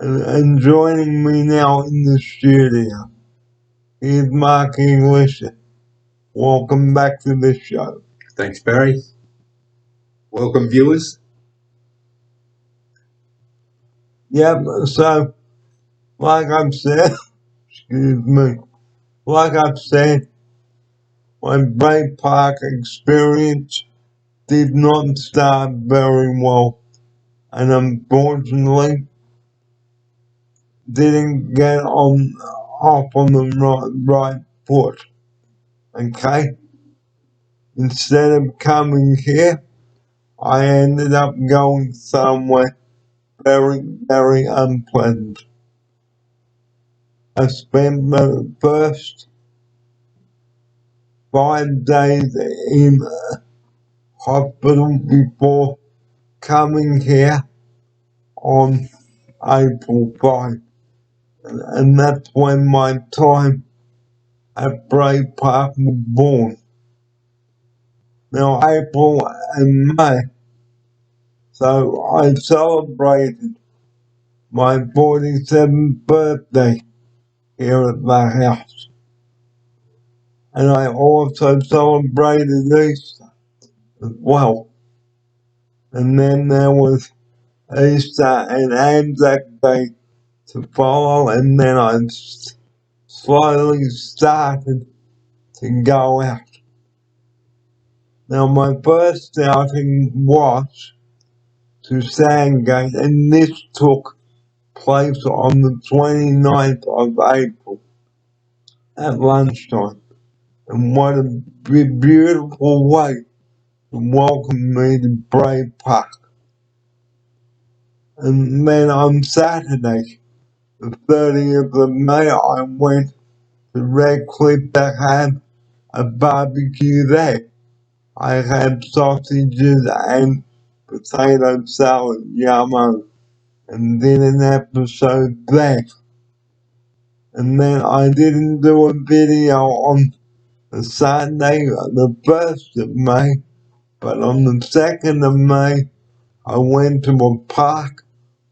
Speaker 1: And joining me now in the studio is Mark English. Welcome back to the show.
Speaker 2: Thanks, Barry. Welcome, viewers.
Speaker 1: Yep, so, like I've said, excuse me, like I've said, my Bray Park experience did not start very well, and unfortunately didn't get off on the right foot. Okay? Instead of coming here, I ended up going somewhere very, very unpleasant. I spent the first 5 days in hospital before coming here on April 5. And that's when my time at Bray Park was born. Now, April and May, so I celebrated my 47th birthday here at the house. And I also celebrated Easter as well. And then there was Easter and Anzac Day to follow, and then I slowly started to go out. Now, my first outing was to Sandgate, and this took place on the 29th of April at lunchtime. And what a beautiful way to welcome me to Bray Park. And then on Saturday, the 30th of May, I went to Redcliffe to have a barbecue there. I had sausages and potato salad, yummo, and did an episode there. And then I didn't do a video on the Sunday, the 1st of May, but on the 2nd of May, I went to a park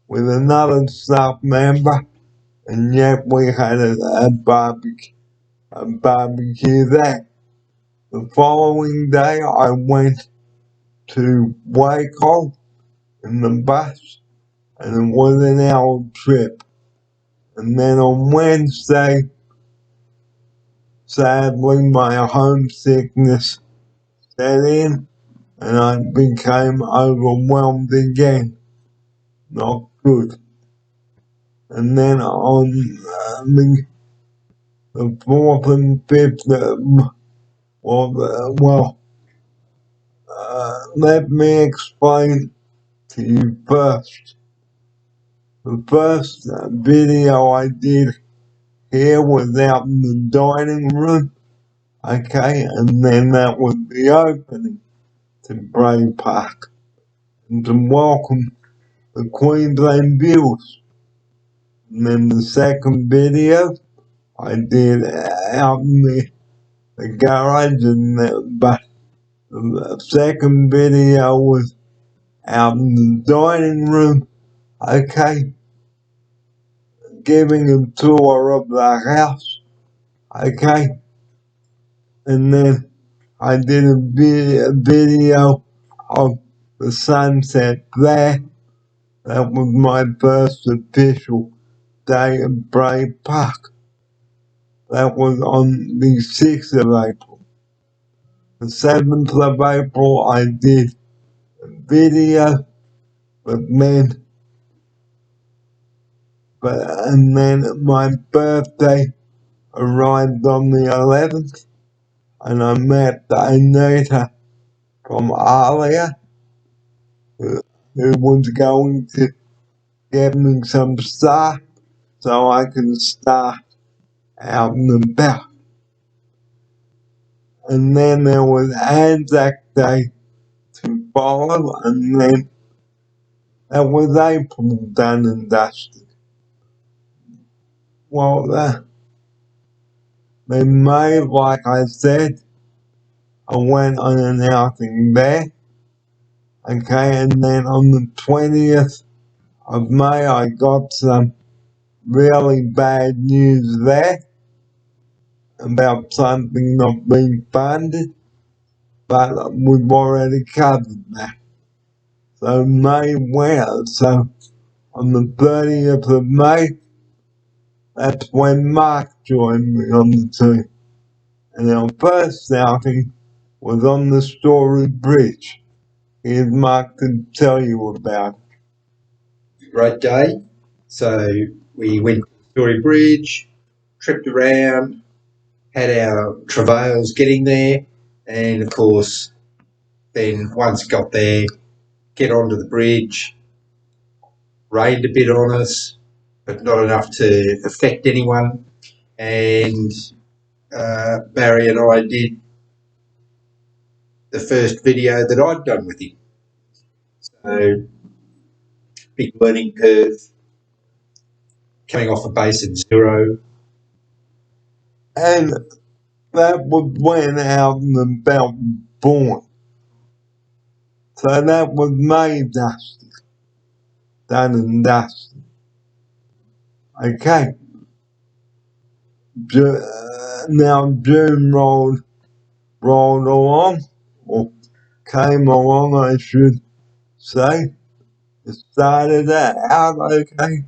Speaker 1: with another staff member, and yet we had a barbecue there. The following day, I went to Waco in the bus, and it was an hour trip. And then on Wednesday, sadly, my homesickness set in, and I became overwhelmed again. Not good. And then on the 4th and 5th, let me explain to you first. The first video I did here was out in the dining room, okay, and then that was the opening to Bray Park, and to welcome the Queensland viewers. And then the second video I did out in the garage, but the second video was out in the dining room, okay, giving a tour of the house, okay, and then I did a video of the sunset there. That was my first official day at Bray Park. That was on the 6th of April. The 7th of April I did a video, and then my birthday arrived on the 11th, and I met Anita from Alia, who was going to give me some stuff so I can start out and about. And then there was Anzac Day to follow, and then that was April done and dusted. Well, in May, like I said, I went on an outing there, okay, and then on the 20th of May, I got some really bad news there about something not being funded, but we've already covered that. So May went. So on the 30th of May, that's when Mark joined me on the team. And our first outing was on the Story Bridge. Here's Mark to tell you about it.
Speaker 2: Great day. So we went to Story Bridge, tripped around, had our travails getting there, and of course, then once got there, get onto the bridge, rained a bit on us, but not enough to affect anyone. And Barry and I did the first video that I'd done with him. So, big learning curve, coming off a base of 0.
Speaker 1: And that was when Out and About was born. So that was May Dusty. Done and dusted. Okay. Now June rolled along, or came along, I should say. It started out okay.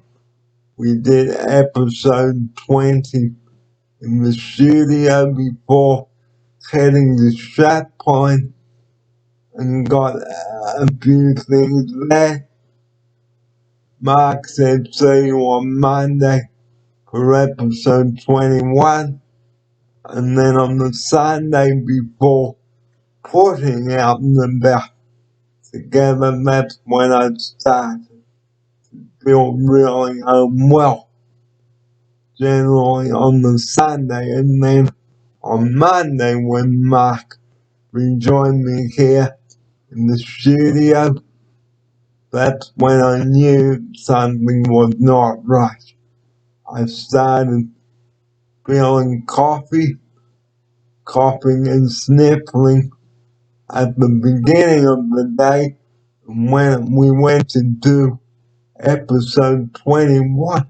Speaker 1: We did episode 20 in the studio before heading to Strathpine and got a few things there. Mark said, see you on Monday for episode 21. And then on the Sunday before putting Out and About together, that's when I started to feel really unwell. Generally on the Sunday, and then on Monday when Mark rejoined me here in the studio, that's when I knew something was not right. I started feeling coughing and sniffling at the beginning of the day when we went to do episode 21,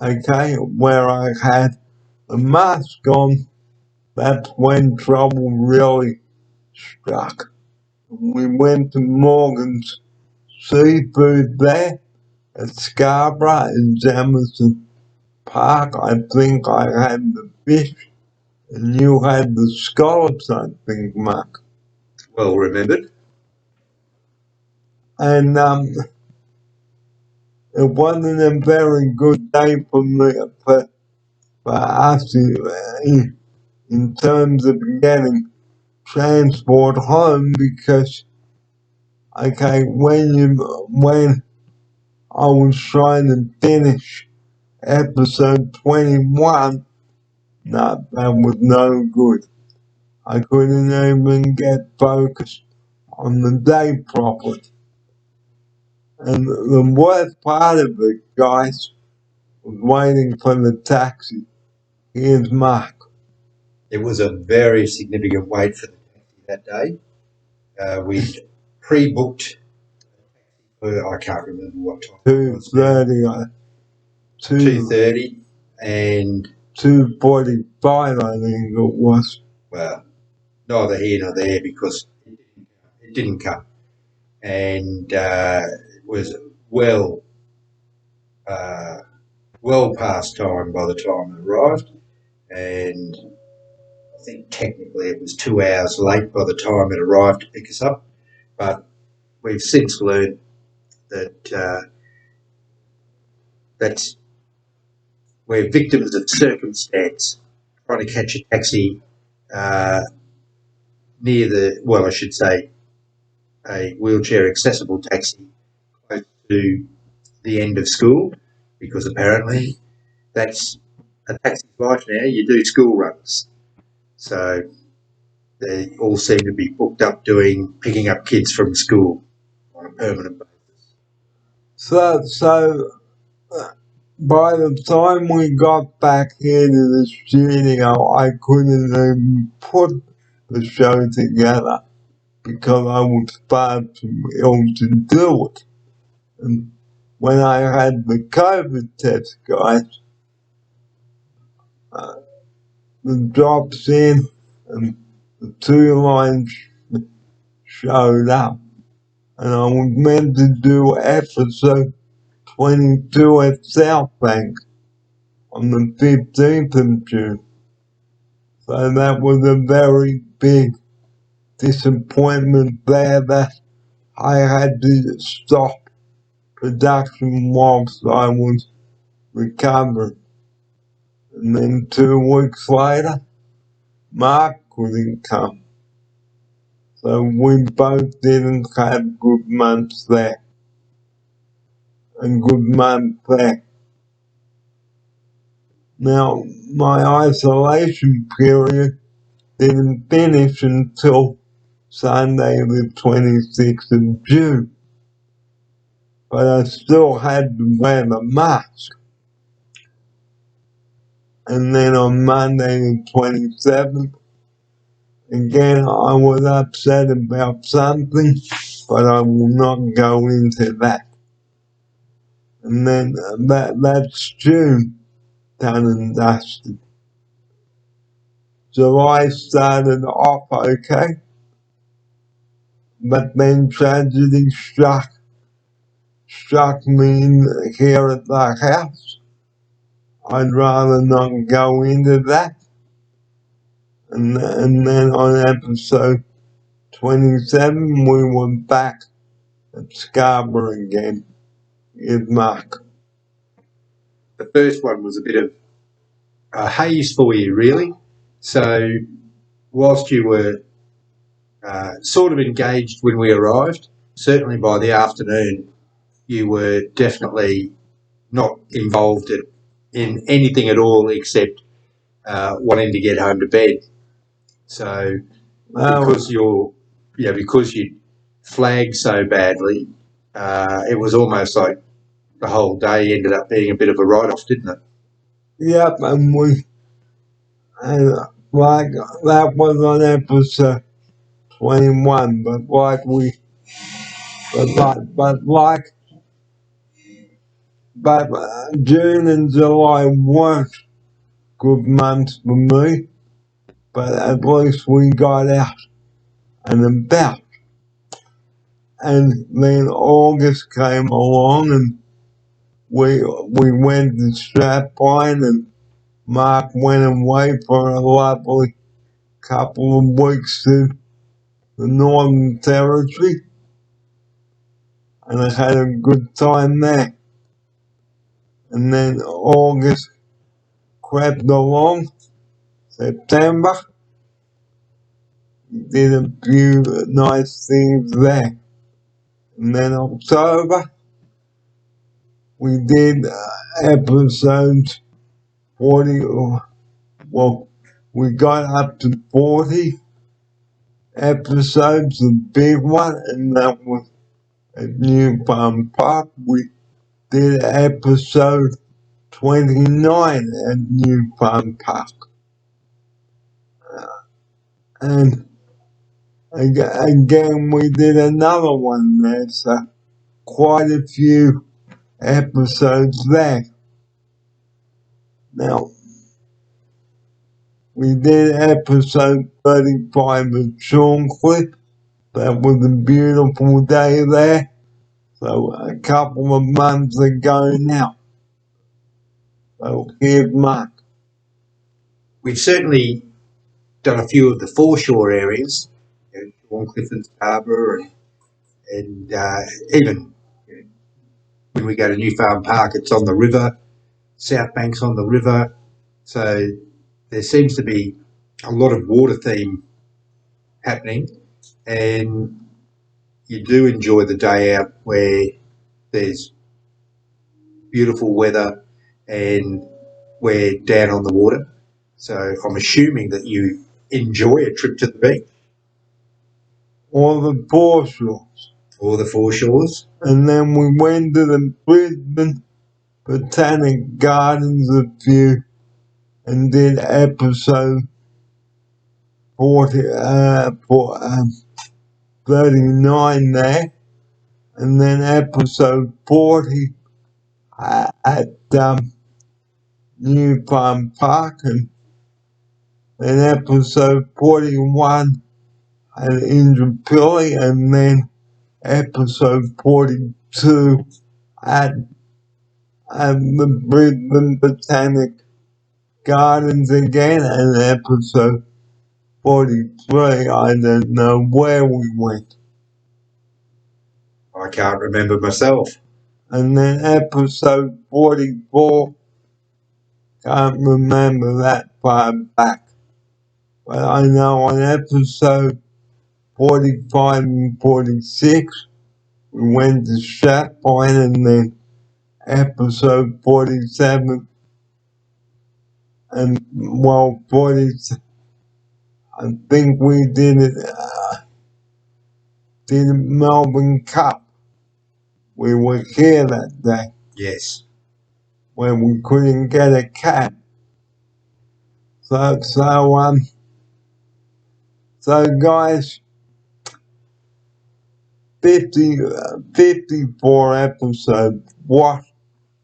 Speaker 1: okay, where I had the mask on. That's when trouble really struck. We went to Morgan's Seafood there at Scarborough in Jamison Park. I think I had the fish and you had the scallops, I think, Mark.
Speaker 2: Well remembered.
Speaker 1: And it wasn't a very good day for me, for us in terms of getting transport home, because okay, when I was trying to finish episode 21, no, that was no good. I couldn't even get focused on the day properly. And the worst part of it, guys, was waiting for the taxi. Here's Mark.
Speaker 2: It was a very significant wait for the taxi that day. We'd pre-booked I can't remember what time it was.
Speaker 1: 2:30,
Speaker 2: 2:30 and
Speaker 1: 2:45, I think it was.
Speaker 2: Well, neither here nor there because it didn't come. And it was well past time by the time it arrived. And I think technically it was 2 hours late by the time it arrived to pick us up. But we've since learned that that's we're victims of circumstance. Trying to catch a taxi I should say, a wheelchair accessible taxi close to the end of school, because apparently that's a taxi's life now. You do school runs. So they all seem to be booked up picking up kids from school on a permanent basis.
Speaker 1: So by the time we got back here to the studio, I couldn't even put the show together because I was far too ill to do it. And when I had the COVID test, guys, the drops in and the 2 lines showed up, and I was meant to do episode 22 at South Bank on the 15th of June. So that was a very big disappointment there that I had to stop production whilst I was recovering. And then 2 weeks later, Mark couldn't come. So we both didn't have good months there. And good month there. Now, my isolation period didn't finish until Sunday the 26th of June. But I still had to wear the mask. And then on Monday the 27th, again I was upset about something, but I will not go into that. And then that's June done and dusted. July started off okay, but then tragedy struck me here at the house. I'd rather not go into that. And then on episode 27, we were back at Scarborough again with Mark.
Speaker 2: The first one was a bit of a haze for you, really. So whilst you were sort of engaged when we arrived, certainly by the afternoon, you were definitely not involved in anything at all except wanting to get home to bed. So because you flagged so badly, it was almost like the whole day ended up being a bit of a write-off, didn't it?
Speaker 1: Yep, and like that was on episode 21, but June and July weren't good months for me, but at least we got out and about. And then August came along and we went to Strapline and Mark went away for a lovely couple of weeks to the Northern Territory, and I had a good time there. And then August crept along, September, did a few nice things there. And then October, we did episodes 40, well, we got up to 40 episodes, the big one, and that was at New Farm Park. We did episode 29 at New Farm Park. And again, we did another one there, so quite a few episodes there. Now, we did episode 35 of Shorncliffe. That was a beautiful day there. So a couple of months ago now. So here's Mark.
Speaker 2: We've certainly done a few of the foreshore areas, Shorncliffe and Scarborough, and even when we go to New Farm Park, it's on the river. South Bank's on the river. So there seems to be a lot of water theme happening, and you do enjoy the day out where there's beautiful weather and we're down on the water. So I'm assuming that you enjoy a trip to the beach.
Speaker 1: Or the foreshores.
Speaker 2: Or the foreshores.
Speaker 1: And then we went to the Brisbane Botanic Gardens a few and did episode 39 there, and then episode 40 at New Farm Park, and then episode 41 an injured Billy, and then episode 42 at the Brisbane Botanic Gardens again, and episode 43, I don't know where we went.
Speaker 2: I can't remember myself.
Speaker 1: And then episode 44, can't remember that far back. But I know on episode 45 and 46, we went to Strathpine, and then episode 47 and 47, I think we did a Melbourne Cup. We were here that day
Speaker 2: Yes.
Speaker 1: when we couldn't get a cab. So guys, 54 episodes. What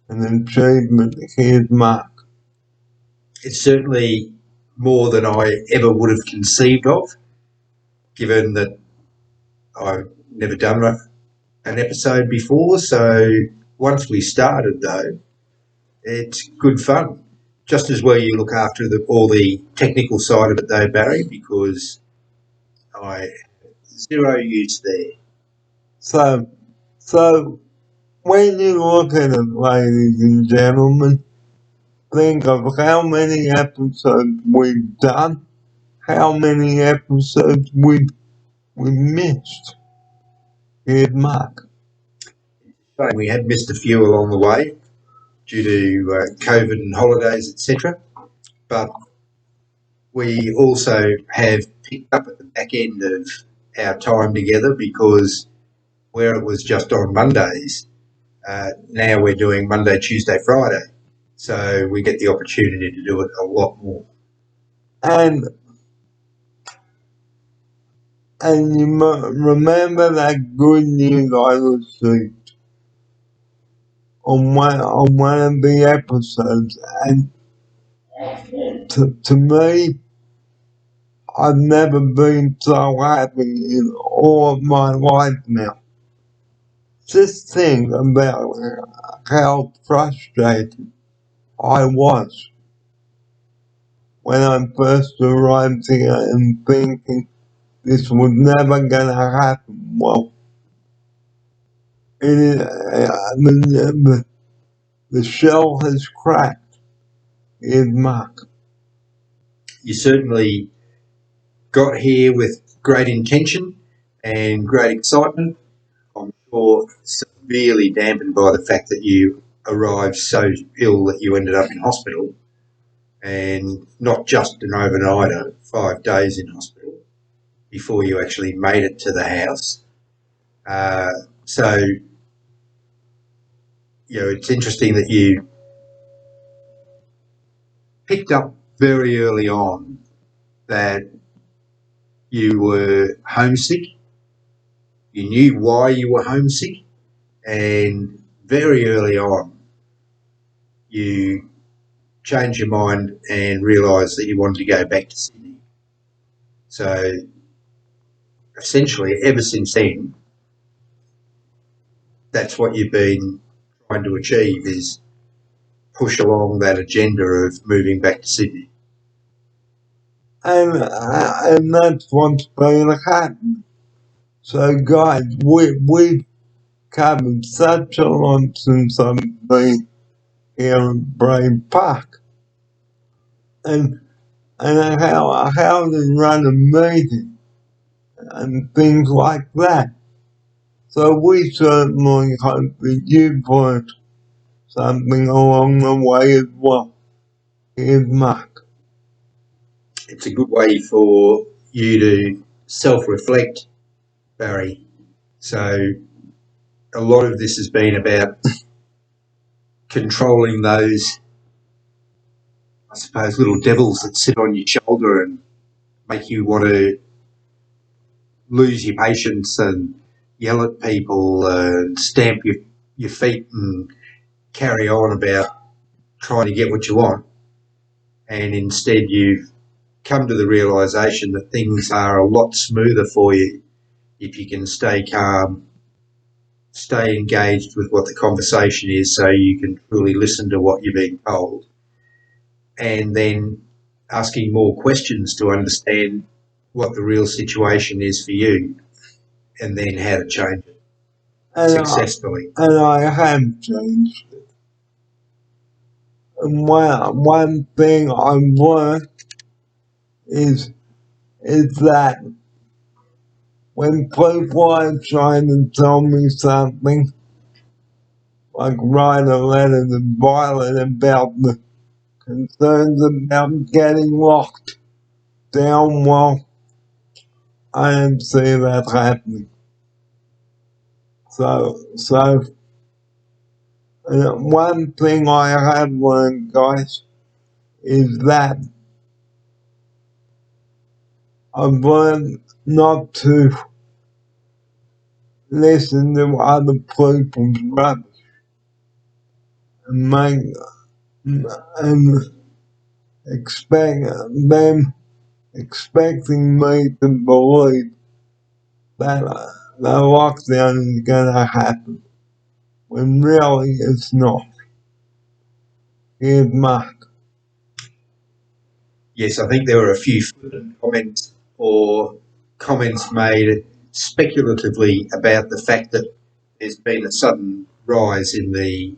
Speaker 1: an achievement. Here's Mark.
Speaker 2: It's certainly more than I ever would have conceived of, given that I've never done an episode before. So once we started, though, it's good fun. Just as well you look after all the technical side of it, though, Barry, because I zero use there.
Speaker 1: So when you look at it, ladies and gentlemen, think of how many episodes we've done, how many episodes we missed. Here's Mark.
Speaker 2: We had missed a few along the way due to COVID and holidays, etc. But we also have picked up at the back end of our time together, because where it was just on Mondays, now we're doing Monday, Tuesday, Friday. So we get the opportunity to do it a lot more.
Speaker 1: And you remember that good news I received on one of the episodes, and to me, I've never been so happy in all of my life now. Just think about how frustrated I was when I first arrived here and thinking this was never gonna happen. Well, it is, the shell has cracked. Here's Mark.
Speaker 2: You certainly got here with great intention and great excitement. I'm sure severely dampened by the fact that you arrived so ill that you ended up in hospital, and not just an overnighter, 5 days in hospital before you actually made it to the house. So, it's interesting that you picked up very early on that you were homesick. You knew why you were homesick, and very early on you changed your mind and realised that you wanted to go back to Sydney. So essentially, ever since then, that's what you've been trying to achieve, is push along that agenda of moving back to Sydney.
Speaker 1: And that's what's been happening. So guys, we've covered such a lot since I've been here at Bray Park. And how to run a meeting and things like that. So we certainly hope that you've learned something along the way as well. Here's Mark.
Speaker 2: It's a good way for you to self-reflect, Barry. So a lot of this has been about controlling those, I suppose, little devils that sit on your shoulder and make you want to lose your patience and yell at people and stamp your feet and carry on about trying to get what you want. And instead you've come to the realisation that things are a lot smoother for you if you can stay calm, stay engaged with what the conversation is so you can truly listen to what you're being told, and then asking more questions to understand what the real situation is for you and then how to change it successfully.
Speaker 1: And I have changed it. And one thing I've learned is that when people are trying to tell me something, like write a letter to Violet about the concerns about getting locked down, well, I don't see that happening. So one thing I have learned, guys, is that I've learned not to listen to other people's rubbish and make and expecting me to believe that the lockdown is going to happen when really it's not. Here's Mark.
Speaker 2: Yes, I think there were a few comments or comments made speculatively about the fact that there's been a sudden rise in the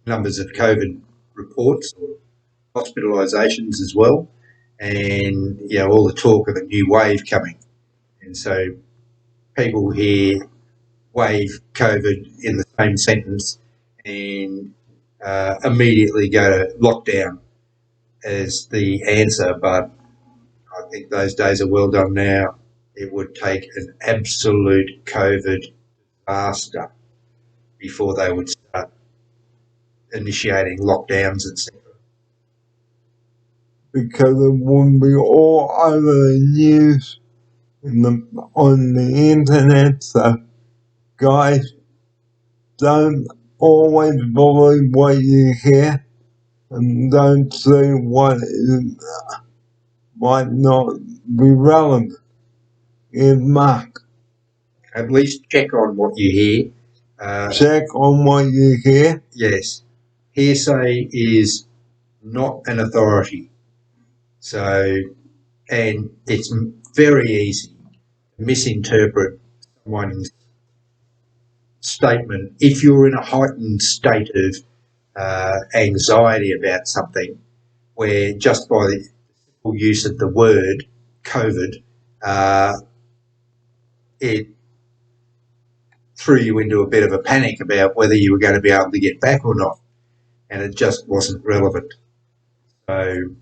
Speaker 2: numbers of COVID reports or hospitalisations as well, and all the talk of a new wave coming. And so people hear wave COVID in the same sentence and immediately go to lockdown as the answer, but I think those days are well done now. It would take an absolute COVID disaster before they would start initiating lockdowns, etc.
Speaker 1: Because it wouldn't be all over the news on the internet. So, guys, don't always believe what you hear and don't see what might not be relevant. Here's Mark.
Speaker 2: At least check on what you hear.
Speaker 1: Check on what you hear.
Speaker 2: Yes. Hearsay is not an authority. So, and it's very easy to misinterpret someone's statement if you're in a heightened state of anxiety about something, where just by the simple use of the word COVID, it threw you into a bit of a panic about whether you were going to be able to get back or not, and it just wasn't relevant. So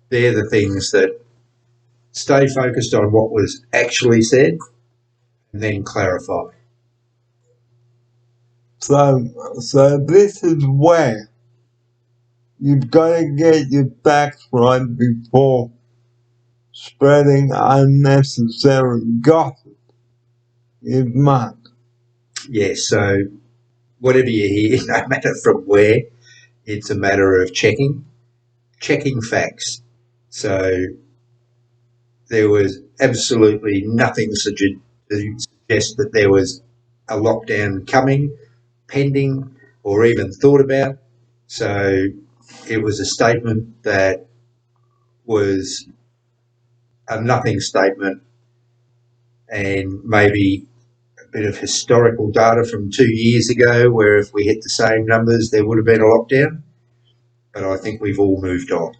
Speaker 2: they're the things that stay focused on what was actually said and then clarify.
Speaker 1: So this is where you've got to get your facts right before spreading unnecessary gossip. Here's Mark.
Speaker 2: Yes, so whatever you hear, no matter from where, it's a matter of checking facts. So there was absolutely nothing to suggest that there was a lockdown coming, pending, or even thought about. So it was a statement that was a nothing statement, and maybe a bit of historical data from 2 years ago where if we hit the same numbers there would have been a lockdown, but I think we've all moved on.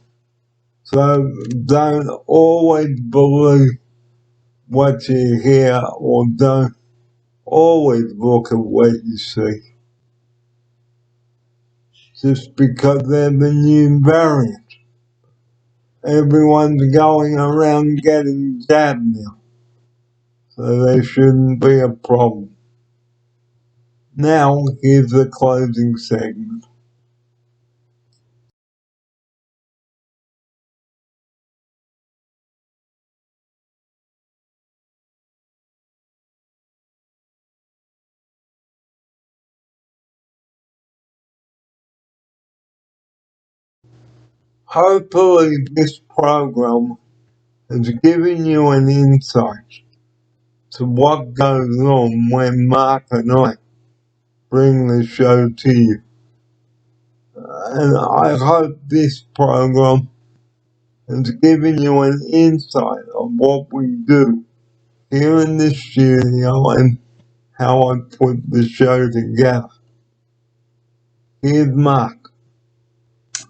Speaker 1: So don't always believe what you hear, or don't always look at what you see. Just because they're the new variant. Everyone's going around getting jabbed now. So there shouldn't be a problem. Now, here's the closing segment. hopefully this program has given you an insight to what goes on when Mark and I bring the show to you. And I hope this program has given you an insight of what we do here in the studio and how I put the show together. Here's Mark.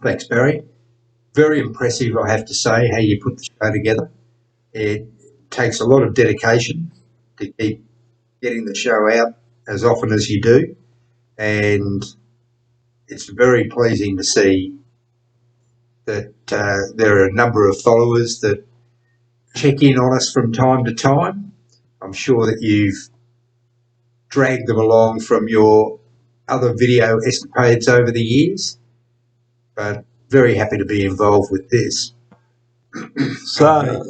Speaker 2: Thanks, Barry. Very impressive, I have to say, how you put the show together. It takes a lot of dedication to keep getting the show out as often as you do, and it's very pleasing to see that there are a number of followers that check in on us from time to time. I'm sure that you've dragged them along from your other video escapades over the years, but very happy to be involved with this.
Speaker 1: So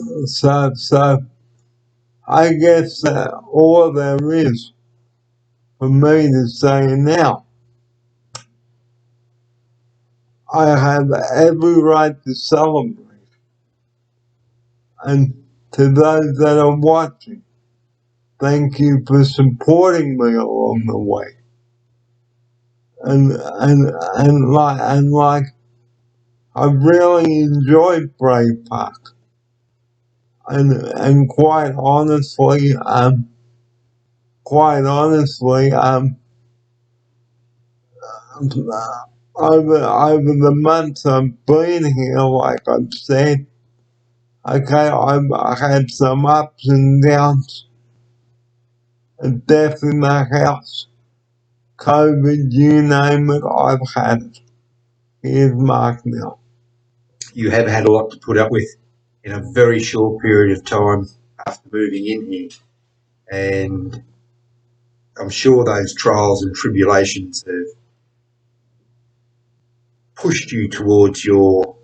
Speaker 1: I guess all there is for me to say now. I have every right to celebrate. And to those that are watching, thank you for supporting me along the way. And like I really enjoyed Braveheart. And quite honestly, over the months I've been here, like I've said, okay, I've had some ups and downs. A death in the house, COVID, you name it, I've had it. Here's Mark now.
Speaker 2: You have had a lot to put up with in a very short period of time after moving in here, and I'm sure those trials and tribulations have pushed you towards your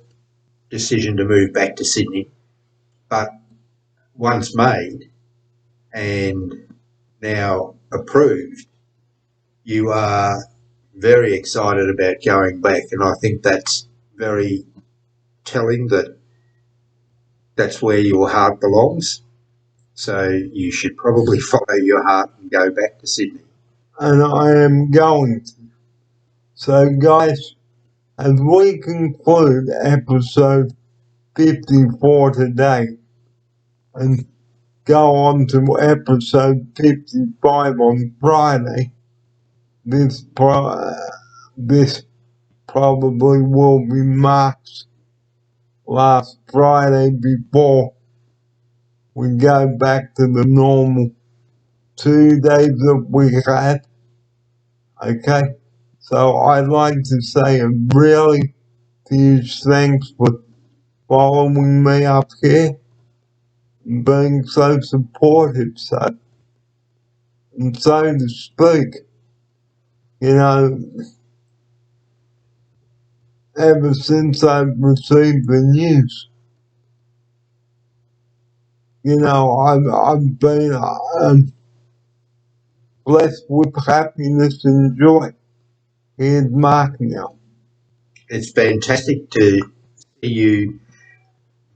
Speaker 2: decision to move back to Sydney. But once made and now approved, you are very excited about going back, and I think that's very telling that that's where your heart belongs. So you should probably follow your heart and go back to Sydney.
Speaker 1: And I am going to. So guys, as we conclude episode 54 today and go on to episode 55 on Friday, this probably will be Mark's last Friday before we go back to the normal 2 days that we had. Okay? So I'd like to say a really huge thanks for following me up here and being so supportive, so to speak. You know, ever since I've received the news, you know, I've been blessed with happiness and joy. Here's Mark now.
Speaker 2: It's fantastic to see you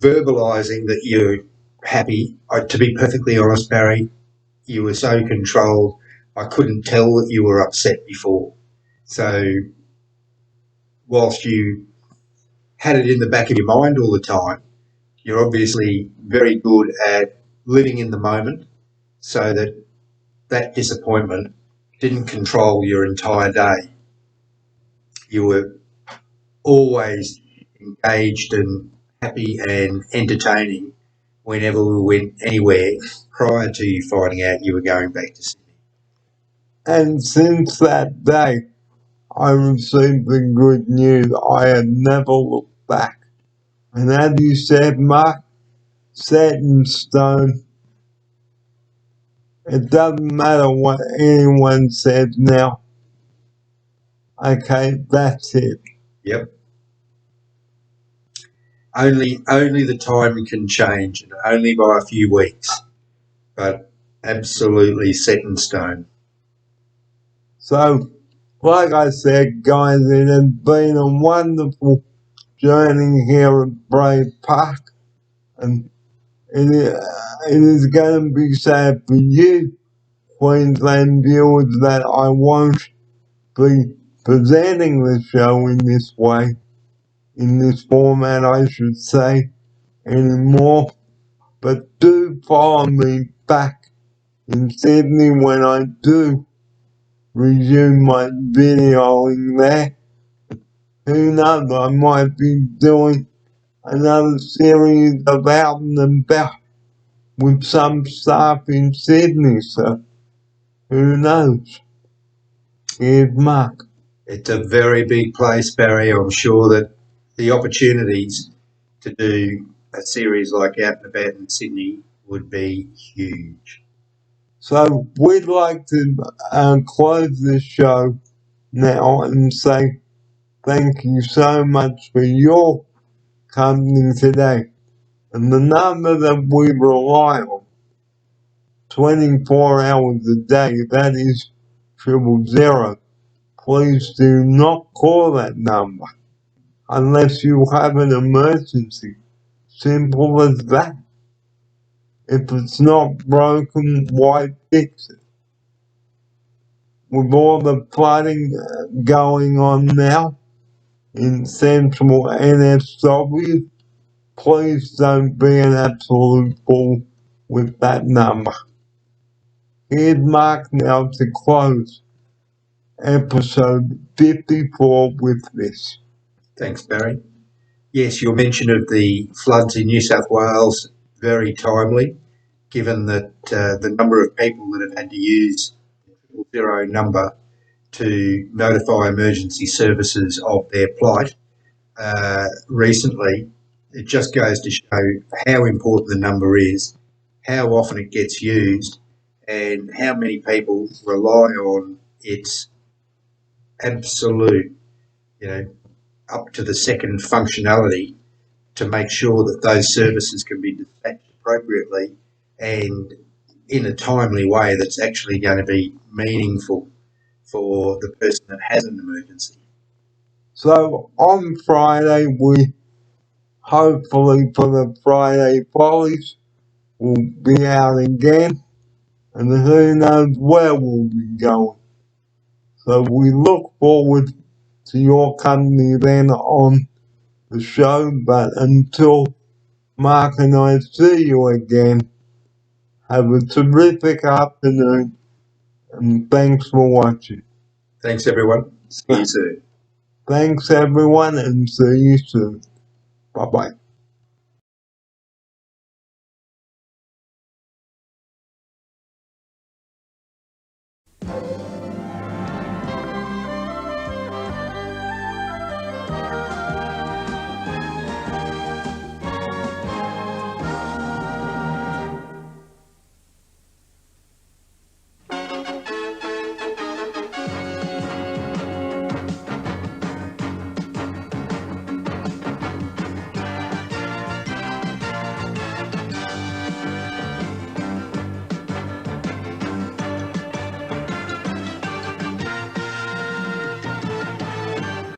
Speaker 2: verbalising that you're happy. To be perfectly honest, Barry, you were so controlled, I couldn't tell that you were upset before. So whilst you had it in the back of your mind all the time, you're obviously very good at living in the moment so that that disappointment didn't control your entire day. You were always engaged and happy and entertaining whenever we went anywhere prior to you finding out you were going back to Sydney.
Speaker 1: And since that day, I received the good news. I had never looked back. And as you said, Mark, set in stone. It doesn't matter what anyone says now. Okay, that's it.
Speaker 2: Yep. Only the time can change, and only by a few weeks, but absolutely set in stone.
Speaker 1: So, like I said, guys, it has been a wonderful journey here at Brave Park, and it is going to be sad for you, Queensland viewers, that I won't be presenting the show in this way, in this format, I should say, anymore. But do follow me back in Sydney when I do resume my videoing there. Who knows, I might be doing another series of Out and About with some staff in Sydney, so who knows? Here's Mark.
Speaker 2: It's a very big place, Barry. I'm sure that the opportunities to do a series like Out and About in Sydney would be huge.
Speaker 1: So we'd like to close this show now and say thank you so much for your company today. And the number that we rely on 24 hours a day, that is 000. Please do not call that number unless you have an emergency. Simple as that. If it's not broken, why fix it? With all the flooding going on now in central NSW, please don't be an absolute fool with that number. Here's Mark now to close episode 54 with this.
Speaker 2: Thanks, Barry. Yes, your mention of the floods in New South Wales, very timely, given that the number of people that have had to use the 0 number to notify emergency services of their plight recently. It just goes to show how important the number is, how often it gets used, and how many people rely on its absolute, up to the second functionality to make sure that those services can be dispatched appropriately and in a timely way that's actually going to be meaningful for the person that has an emergency.
Speaker 1: So on Friday, we hopefully for the Friday Follies will be out again, and who knows where we'll be going. So we look forward to your company then on the show, but until Mark and I see you again, have a terrific afternoon, and thanks for watching.
Speaker 2: Thanks, everyone. See you soon.
Speaker 1: Thanks, everyone, and see you soon. Bye-bye.